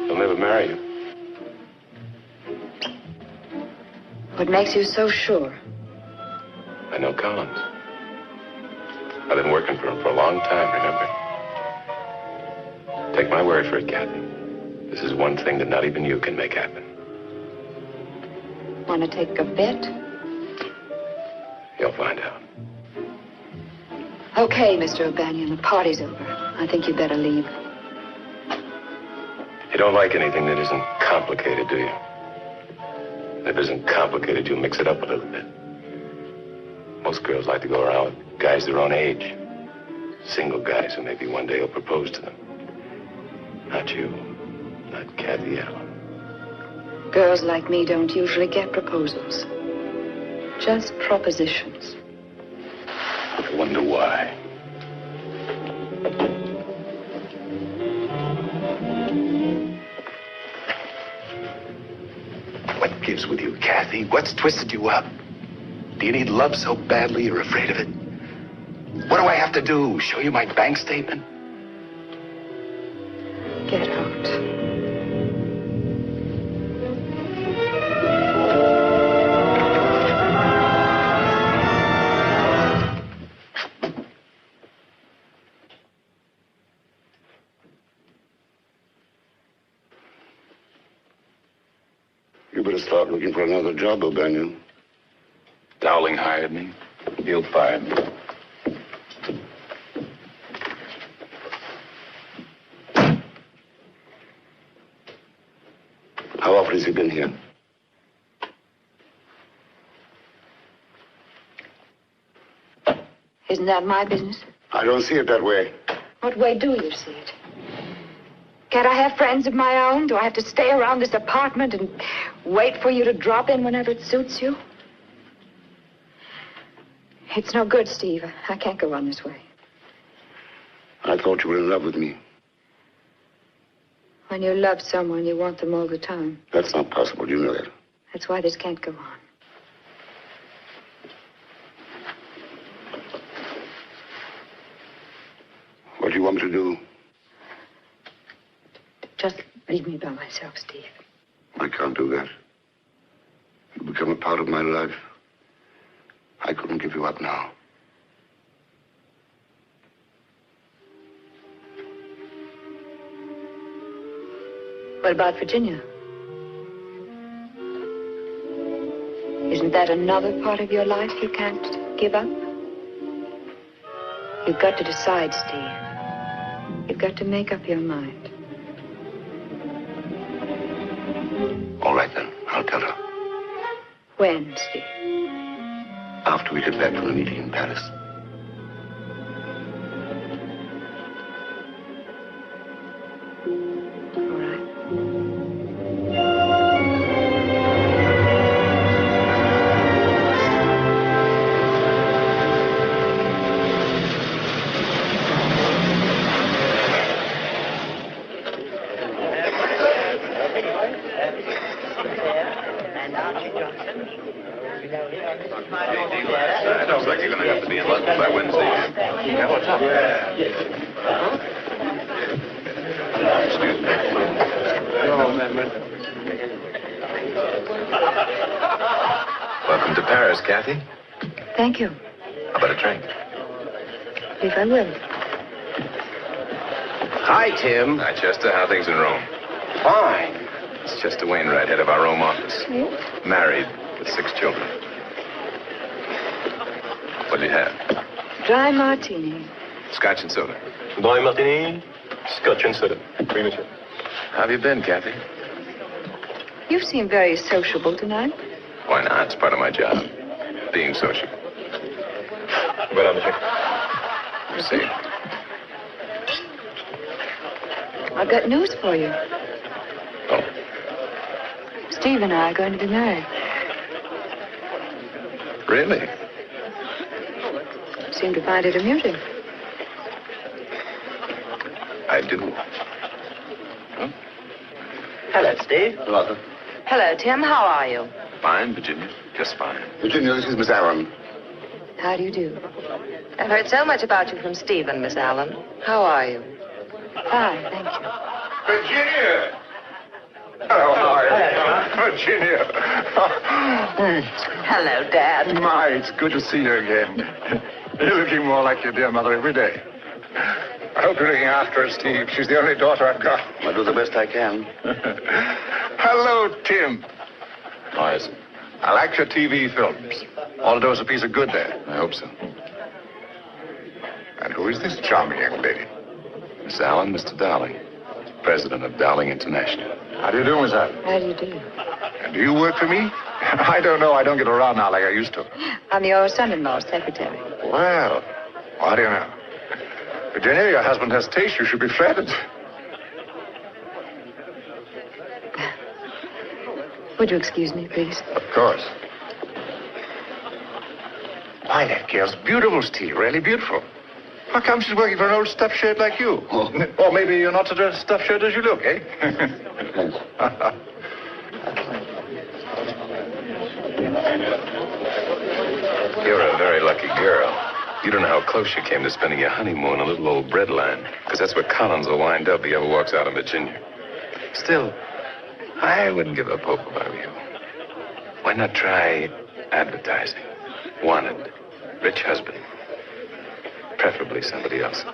He'll never marry you. What makes you so sure? I know Collins. I've been working for him for a long time, remember? Take my word for it, Kathy. This is one thing that not even you can make happen. Want to take a bet? You'll find out. Okay, Mr. O'Banion, the party's over. I think you better leave. You don't like anything that isn't complicated, do you? If it isn't complicated, you mix it up a little bit. Most girls like to go around with guys their own age. Single guys who maybe one day will propose to them. Not you. Not Kathy Allen. Girls like me don't usually get proposals. Just propositions. I wonder why. What gives with you, Kathy? What's twisted you up? Do you need love so badly you're afraid of it? What do I have to do? Show you my bank statement? Get out. You better start looking for another job, O'Banion. Dowling hired me. He'll fire me. How often has he been here? Isn't that my business? I don't see it that way. What way do you see it? Can't I have friends of my own? Do I have to stay around this apartment and wait for you to drop in whenever it suits you? It's no good, Steve. I can't go on this way. I thought you were in love with me. When you love someone, you want them all the time. That's not possible. You know that. That's why this can't go on. What do you want me to do? Just leave me by myself, Steve. I can't do that. You become a part of my life. I couldn't give you up now. What about Virginia? Isn't that another part of your life you can't give up? You've got to decide, Steve. You've got to make up your mind. All right, then. I'll tell her. When, Steve? After we get back from the meeting in Paris. Looks like you're going to have to be in London by Wednesday. Yeah, what's up? Excuse me. Welcome to Paris, Kathy. Thank you. How about a drink? If I will. Hi, Tim. Hi, Chester. How are things in Rome? Fine. It's Chester Wainwright, head of our Rome office. Married with 6 children. What do you have? Dry martini. Scotch and soda. Dry martini, scotch and soda. Oui, monsieur. How have you been, Kathy? You seem very sociable tonight. Why not? It's part of my job. being social. Voilà, monsieur. Merci. I've got news for you. Oh. Steve and I are going to be married. Really? Seem to find it amusing. I do. Hello, Steve. Welcome. Hello, Tim. How are you? Fine, Virginia. Just fine. Virginia, this is Miss Allen. How do you do? I've heard so much about you from Stephen, Miss Allen. How are you? Fine, thank you. Virginia! Hello, how are you? Virginia. Hello, Dad. My, it's good to see you again. You're looking more like your dear mother every day. I hope you're looking after her, Steve. She's the only daughter I've got. I'll do the best I can. Hello, Tim. Oh, yes. I like your TV films. All does a piece of good there. I hope so. And who is this charming young lady? Miss Allen, Mr. Dowling, president of Dowling International. How do you do, Miss Allen? How do you do? And do you work for me? I don't know. I don't get around now like I used to. I'm your son-in-law's secretary. Well, what do you know? Virginia, your husband has taste. You should be flattered. Would you excuse me, please? Of course. Why, that girl's beautiful, Steve. Really beautiful. How come she's working for an old stuffed shirt like you? Oh. Or maybe you're not such a stuffed shirt as you look, eh? You're a very lucky girl. You don't know how close you came to spending your honeymoon on a little old breadline. Because that's where Collins will wind up if he ever walks out of Virginia. Still, I wouldn't give up hope if I were you. Why not try advertising? Wanted. Rich husband. Preferably somebody else's.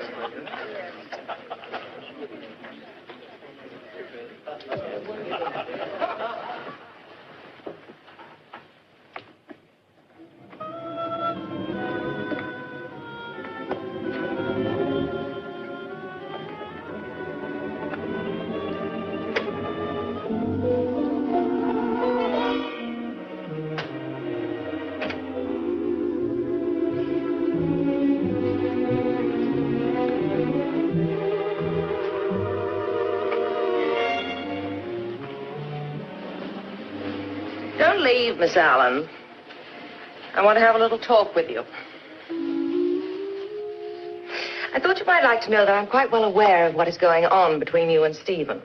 Don't leave, Miss Allen. I want to have a little talk with you. I thought you might like to know that I'm quite well aware of what is going on between you and Stephen.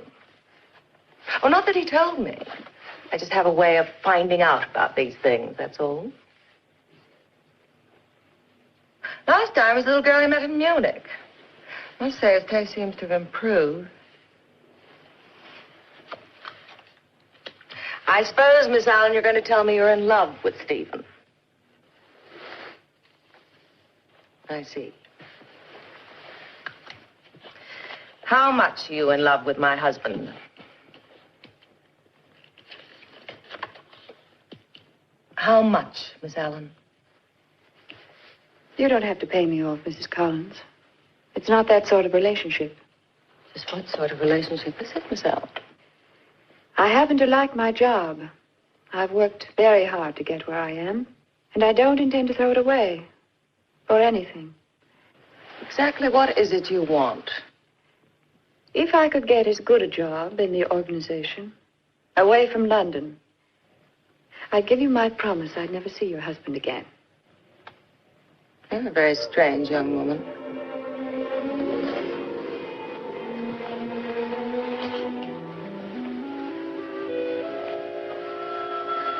Oh, not that he told me. I just have a way of finding out about these things, that's all. Last time was the little girl you met in Munich. I must say his taste seems to have improved. I suppose, Miss Allen, you're going to tell me you're in love with Stephen. I see. How much are you in love with my husband? How much, Miss Allen? You don't have to pay me off, Mrs. Collins. It's not that sort of relationship. Just what sort of relationship is it, Miss Allen? I happen to like my job. I've worked very hard to get where I am, and I don't intend to throw it away. For anything. Exactly what is it you want? If I could get as good a job in the organization, away from London, I'd give you my promise I'd never see your husband again. You're a very strange young woman.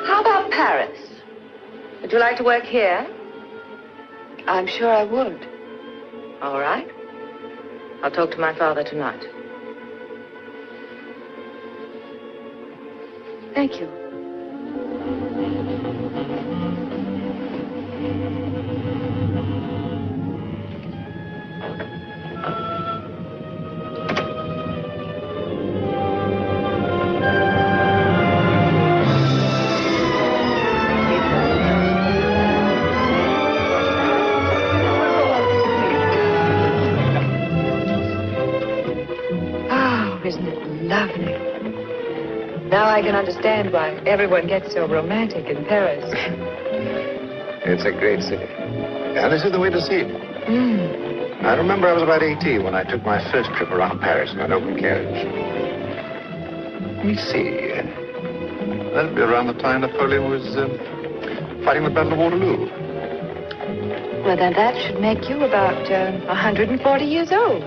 How about Paris? Would you like to work here? I'm sure I would. All right. I'll talk to my father tonight. Thank you. Now I can understand why everyone gets so romantic in Paris. It's a great city. And this is the way to see it. I remember I was about 18 when I took my first trip around Paris in an open carriage. Let me see. That'd be around the time Napoleon was fighting the Battle of Waterloo. Well, then that should make you about 140 years old.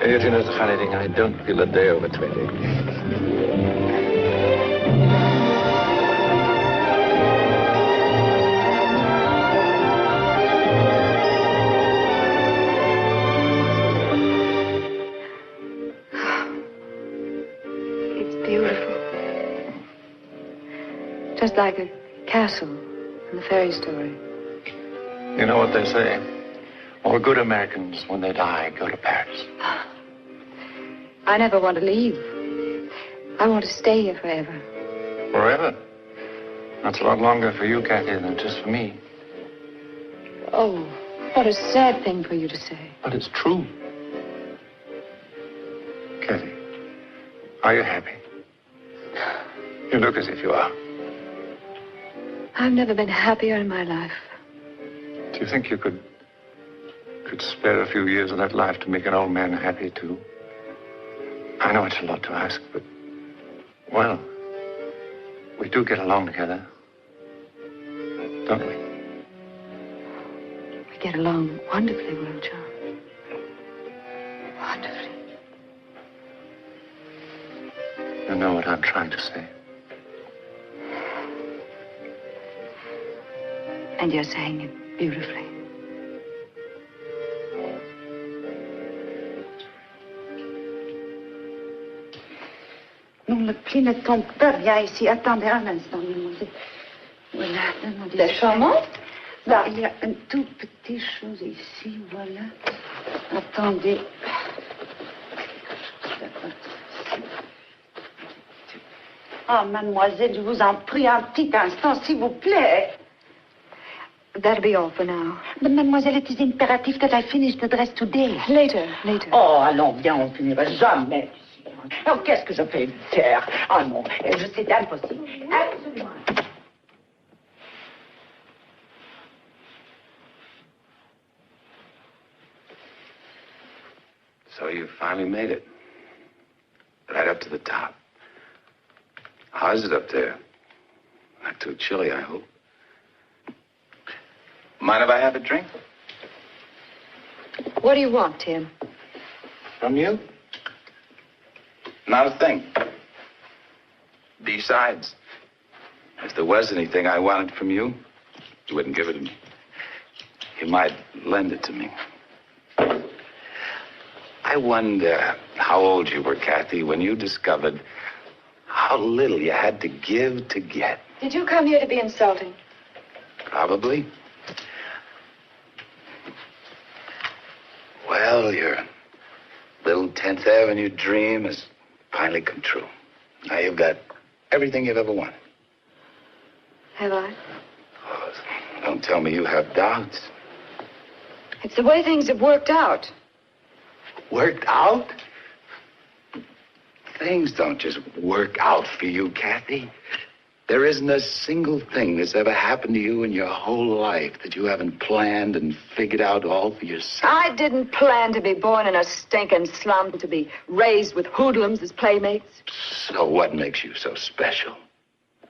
Yet, you know, it's a funny thing. I don't feel a day over 20. Just like a castle in the fairy story. You know what they say? All good Americans, when they die, go to Paris. I never want to leave. I want to stay here forever. Forever? That's a lot longer for you, Kathy, than just for me. Oh, what a sad thing for you to say. But it's true. Kathy, are you happy? You look as if you are. I've never been happier in my life. Do you think you could spare a few years of that life to make an old man happy, too? I know it's a lot to ask, but, well, we do get along together, don't we? We get along wonderfully well, John. Wonderfully. You know what I'm trying to say. And you're saying it beautifully. Non, le pli ne tombe pas bien ici. Attendez un instant, mademoiselle. Voilà. C'est charmant. Là, il y a une toute petite chose ici, voilà. Attendez. Ah, mademoiselle, je vous en prie, un petit instant, s'il vous plaît. That'll be all for now. But, mademoiselle, it is imperative that I finish the dress today. Later. Oh, allons, bien, on finira jamais. Oh, qu'est-ce que je peux faire? Ah non, c'est impossible. Absolument. So you finally made it. Right up to the top. How's it up there? Not too chilly, I hope. Mind if I have a drink? What do you want, Tim? From you? Not a thing. Besides, if there was anything I wanted from you, you wouldn't give it to me. You might lend it to me. I wonder how old you were, Kathy, when you discovered how little you had to give to get. Did you come here to be insulting? Probably. Well, your little 10th Avenue dream has finally come true. Now you've got everything you've ever wanted. Have I? Oh, don't tell me you have doubts. It's the way things have worked out. Worked out? Things don't just work out for you, Kathy. There isn't a single thing that's ever happened to you in your whole life that you haven't planned and figured out all for yourself. I didn't plan to be born in a stinking slum, to be raised with hoodlums as playmates. So what makes you so special?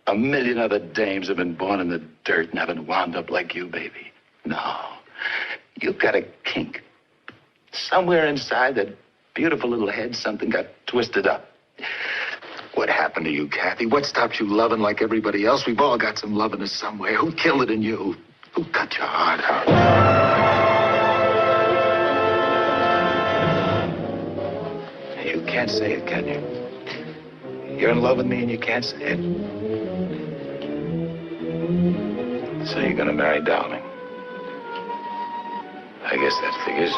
1,000,000 other dames have been born in the dirt and haven't wound up like you, baby. No. You've got a kink. Somewhere inside that beautiful little head, something got twisted up. What happened to you, Kathy? What stopped you loving like everybody else? We've all got some love in us somewhere. Who killed it in you? Who cut your heart out? You can't say it, can you? You're in love with me and you can't say it. So you're gonna marry Darling. I guess that figures.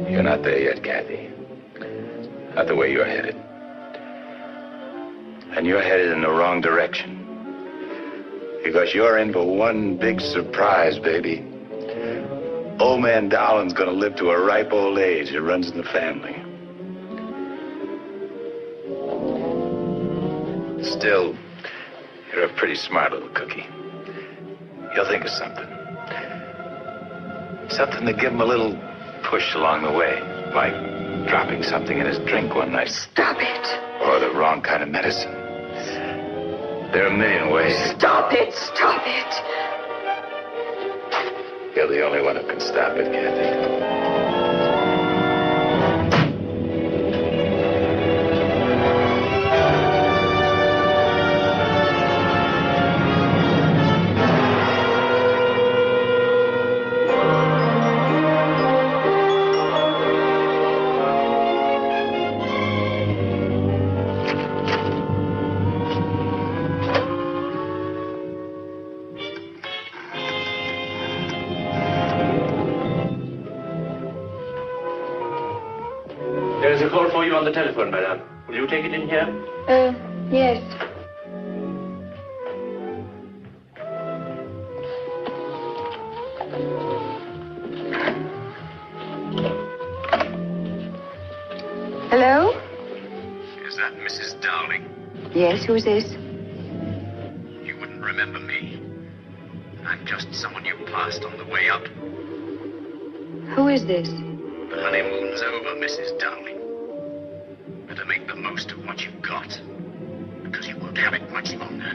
You're not there yet, Kathy. Not the way you're headed. And you're headed in the wrong direction. Because you're in for one big surprise, baby. Old man Dowland's gonna live to a ripe old age. It runs in the family. Still, you're a pretty smart little cookie. You'll think of something. Something to give him a little push along the way. Like dropping something in his drink one night. Stop it. Or the wrong kind of medicine. There are a million ways. Stop it. Stop it. You're the only one who can stop it, Kathy. There's a call for you on the telephone, madame. Will you take it in here? Yes. Hello? Is that Mrs. Dowling? Yes, who's this? You wouldn't remember me. I'm just someone you passed on the way out. Who is this? The honeymoon's over, Mrs. Dowling. Better make the most of what you've got, because you won't have it much longer.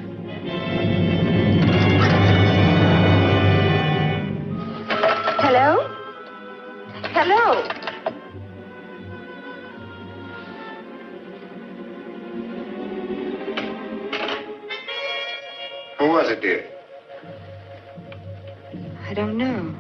Hello? Hello? Who was it, dear? I don't know.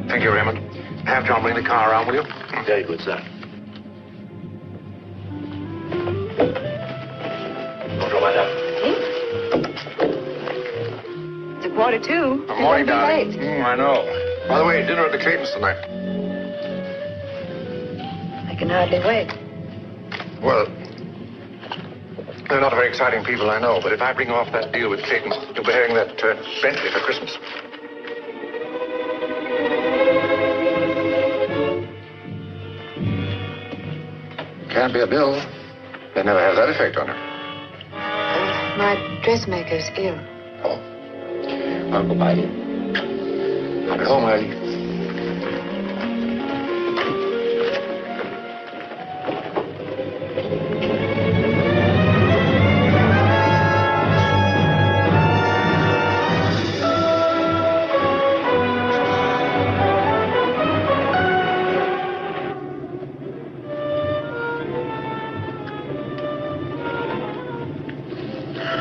Thank you, Raymond. Have John bring the car around, will you? Very good, sir. Bonjour, madame. It's 1:45. Good morning, darling. Late. I know. By the way, dinner at the Claytons tonight. I can hardly wait. Well, they're not very exciting people, I know, but if I bring off that deal with Clayton, you'll be hearing that Bentley for Christmas. Can't be a bill. They never have that effect on her. My dressmaker's ill. Oh. Well, goodbye, dear. I'll be home early.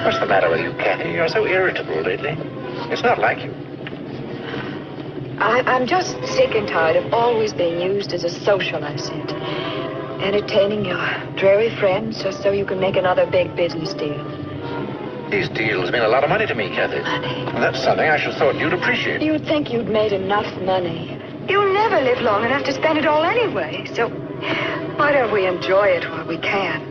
What's the matter with you, Kathy? You're so irritable lately. It's not like you. I'm just sick and tired of always being used as a social asset. Entertaining your dreary friends just so you can make another big business deal. These deals mean a lot of money to me, Kathy. Money? And that's something I should have thought you'd appreciate. You'd think you'd made enough money. You'll never live long enough to spend it all anyway. So why don't we enjoy it while we can?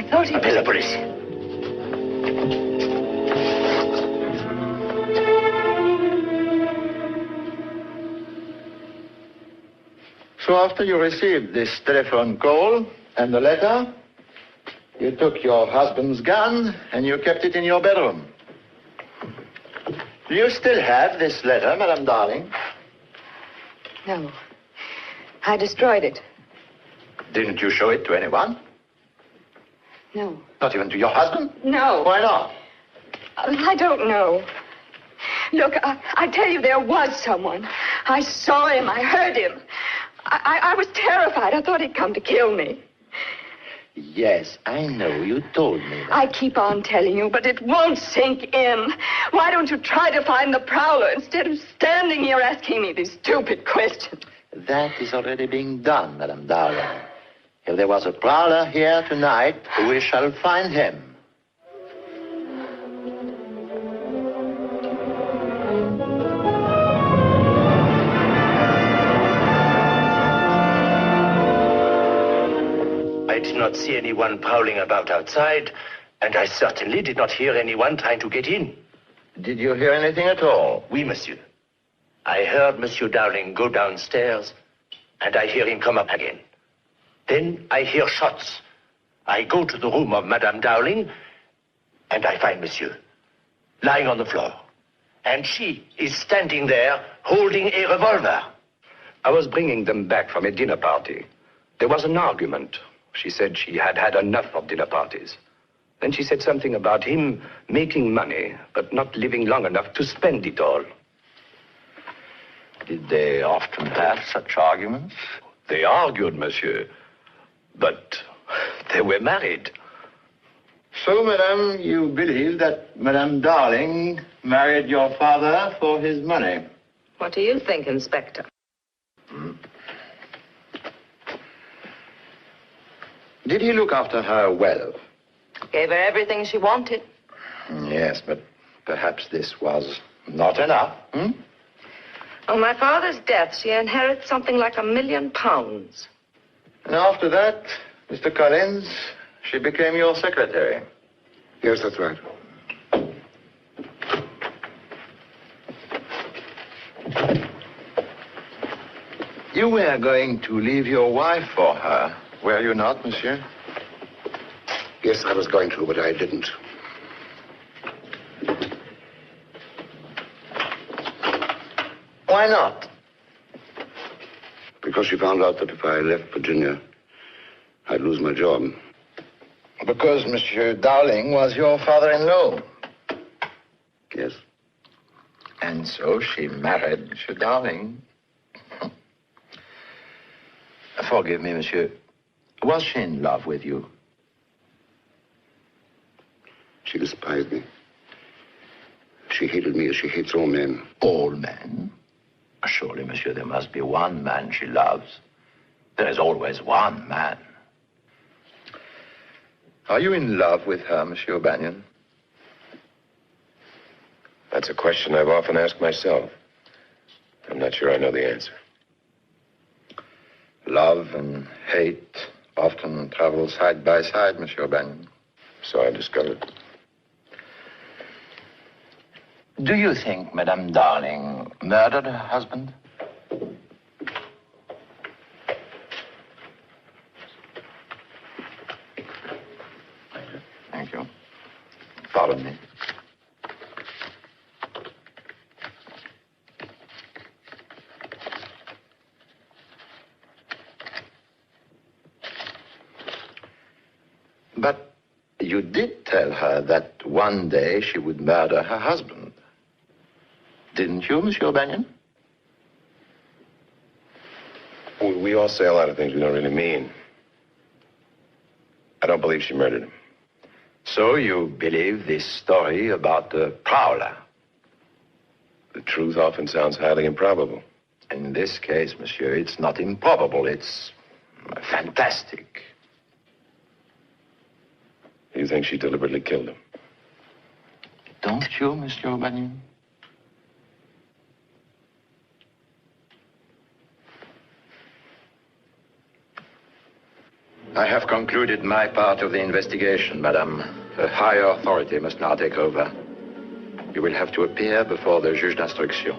I thought he... Appelle la police. So after you received this telephone call and the letter, you took your husband's gun and you kept it in your bedroom. Do you still have this letter, Madame Darling? No. I destroyed it. Didn't you show it to anyone? No. Not even to your husband? No. Why not? I don't know. Look, I tell you, there was someone. I saw him. I heard him. I was terrified. I thought he'd come to kill me. Yes, I know. You told me that. I keep on telling you, but it won't sink in. Why don't you try to find the prowler instead of standing here asking me these stupid questions? That is already being done, Madame Darling. If there was a prowler here tonight, we shall find him. I did not see anyone prowling about outside, and I certainly did not hear anyone trying to get in. Did you hear anything at all? Oui, monsieur. I heard Monsieur Dowling go downstairs, and I hear him come up again. Then I hear shots. I go to the room of Madame Dowling, and I find Monsieur lying on the floor. And she is standing there holding a revolver. I was bringing them back from a dinner party. There was an argument. She said she had had enough of dinner parties. Then she said something about him making money, but not living long enough to spend it all. Did they often have such arguments? They argued, monsieur, but they were married. So, Madame, you believe that Madame Darling married your father for his money? What do you think, Inspector? Did he look after her well? Gave her everything she wanted. Yes, but perhaps this was not enough, On my father's death, she inherits something like £1 million. And after that, Mr. Collins, she became your secretary. Yes, that's right. You were going to leave your wife for her, were you not, monsieur? Yes, I was going to, but I didn't. Why not? Because she found out that if I left Virginia, I'd lose my job. Because Monsieur Dowling was your father-in-law. Yes. And so she married Monsieur Dowling. Forgive me, monsieur. Was she in love with you? She despised me. She hated me as she hates all men. All men? Surely, monsieur, there must be one man she loves. There is always one man. Are you in love with her, Monsieur Bannion? That's a question I've often asked myself. I'm not sure I know the answer. Love and hate often travel side by side, Monsieur Bannion. So I discovered. Do you think Madame Darling murdered her husband? Thank you. Pardon me. But you did tell her that one day she would murder her husband. Didn't you, Monsieur Bannion? We all say a lot of things we don't really mean. I don't believe she murdered him. So you believe this story about the prowler? The truth often sounds highly improbable. In this case, monsieur, it's not improbable. It's fantastic. You think she deliberately killed him? Don't you, Monsieur Bannion? I have concluded my part of the investigation, madame. A higher authority must now take over. You will have to appear before the juge d'instruction.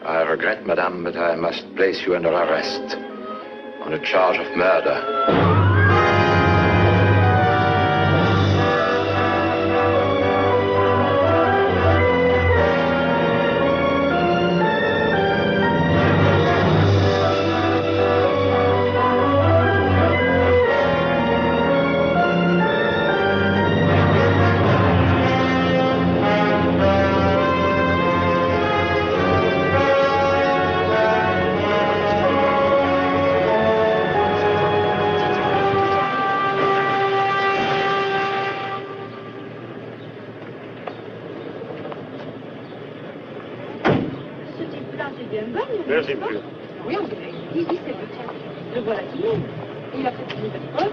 I regret, madame, but I must place you under arrest on a charge of murder. Merci, monsieur. Oui, on dirait. Oui, c'est le tien. Le voilà qui est. Il a fait une nouvelle preuve.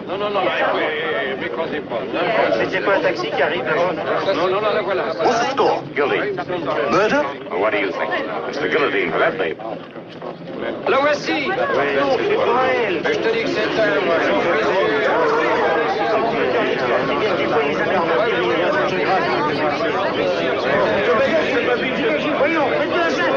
Non, m'écrasez pas. C'est pas un taxi qui arrive devant nous? Non, la voilà. What's the score? Guilty. Murder? Well, what do you think? It's the guillotine for that babe. La voici. Je te dis que c'est elle, moi. Voyons, faites la scène.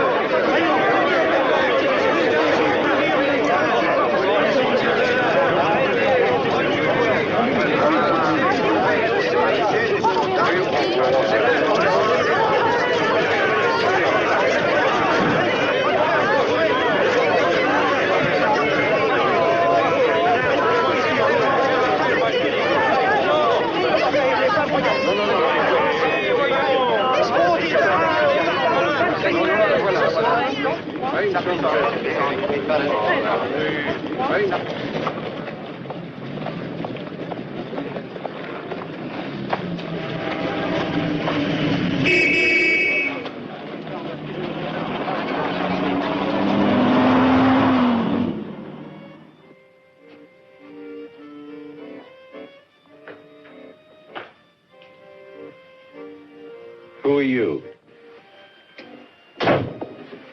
Who are you?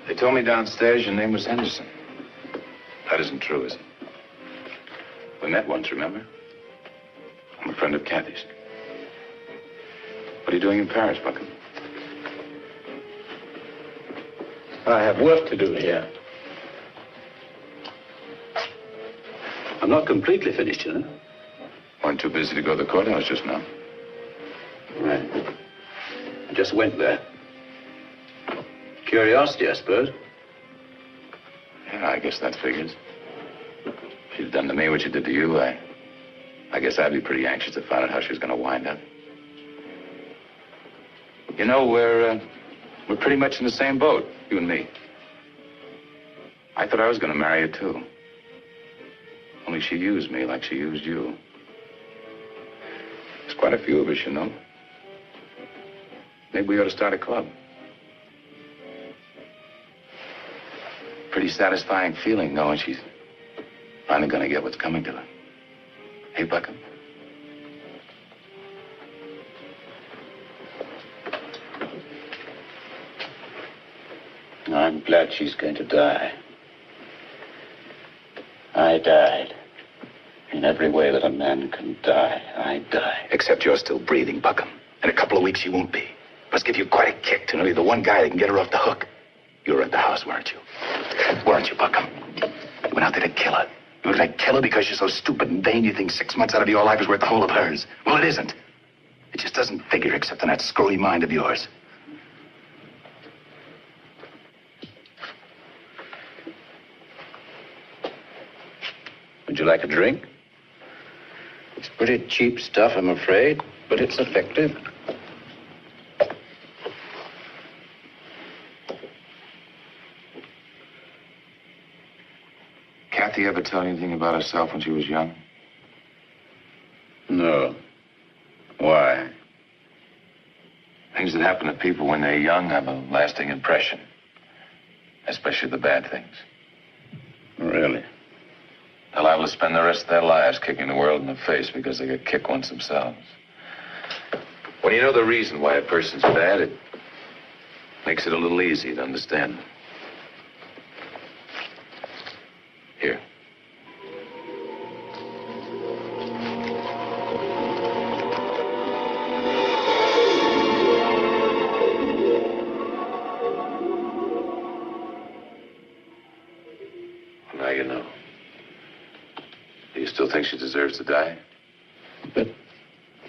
They told me downstairs your name was Henderson. That isn't true, is it? We met once, remember? I'm a friend of Kathy's. What are you doing in Paris, Buckham? I have work to do here. I'm not completely finished, you know. Weren't too busy to go to the courthouse just now. Right. I just went there. Curiosity, I suppose. Yeah, I guess that figures. If she'd done to me what she did to you, I guess I'd be pretty anxious to find out how she was going to wind up. You know, we're pretty much in the same boat, you and me. I thought I was going to marry her, too. Only she used me like she used you. There's quite a few of us, you know. Maybe we ought to start a club. Pretty satisfying feeling knowing she's finally going to get what's coming to her. Hey, Buckham? I'm glad she's going to die. I died. In every way that a man can die, I died. Except you're still breathing, Buckham. In a couple of weeks, you won't be. Must give you quite a kick to know you're the one guy that can get her off the hook. You were at the house, weren't you? Weren't you, Buckham? You went out there to kill her. You were going to kill her because you're so stupid and vain you think 6 months out of your life is worth the whole of hers. Well, it isn't. It just doesn't figure except in that screwy mind of yours. Would you like a drink? It's pretty cheap stuff, I'm afraid, but it's effective. Kathy ever tell you anything about herself when she was young? No. Why? happen to people when they're young have a lasting impression. Especially the bad things. Really? They're liable to spend the rest of their lives kicking the world in the face because they get kicked once themselves. When you know the reason why a person's bad, it makes it a little easy to understand. Here. Now you know. Do you still think she deserves to die? But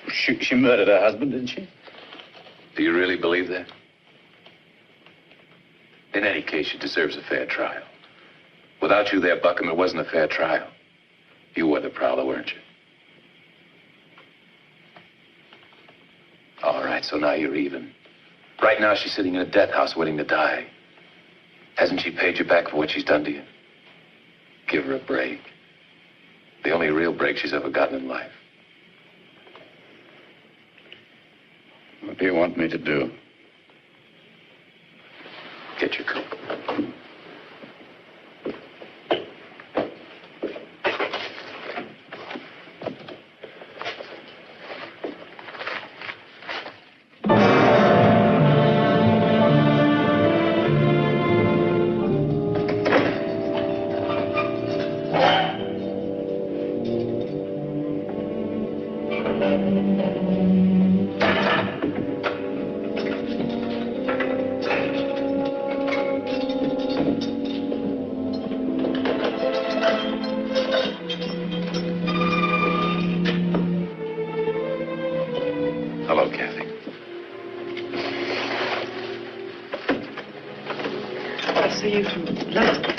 she murdered her husband, didn't she? Do you really believe that? In any case, she deserves a fair trial. Without you there, Buckham, it wasn't a fair trial. You were the prowler, weren't you? All right, so now you're even. Right now, she's sitting in a death house waiting to die. Hasn't she paid you back for what she's done to you? Give her a break. The only real break she's ever gotten in life. What do you want me to do? Get your coat. Hello, Kathy. I see you from London.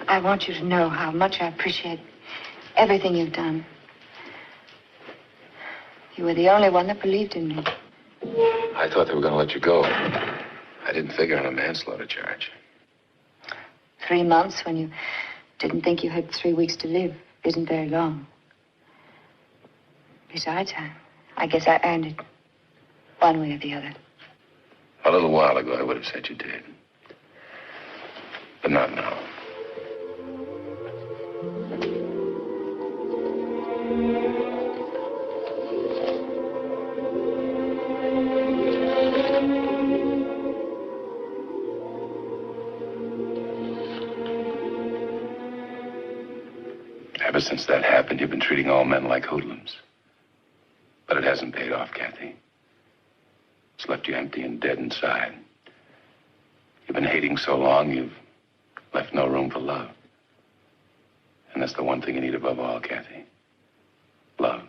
I want you to know how much I appreciate everything you've done. You were the only one that believed in me. I thought they were going to let you go. I didn't figure on a manslaughter charge. 3 months when you didn't think you had 3 weeks to live isn't very long. Besides, I guess I earned it one way or the other. A little while ago, I would have said you did. But not now. Ever since that happened, you've been treating all men like hoodlums. But it hasn't paid off, Kathy. It's left you empty and dead inside. You've been hating so long, you've left no room for love. And that's the one thing you need above all, Kathy. Love.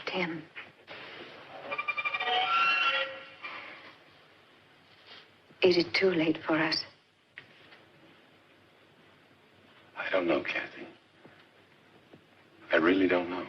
Tim. Is it too late for us? I don't know, Kathy. I really don't know.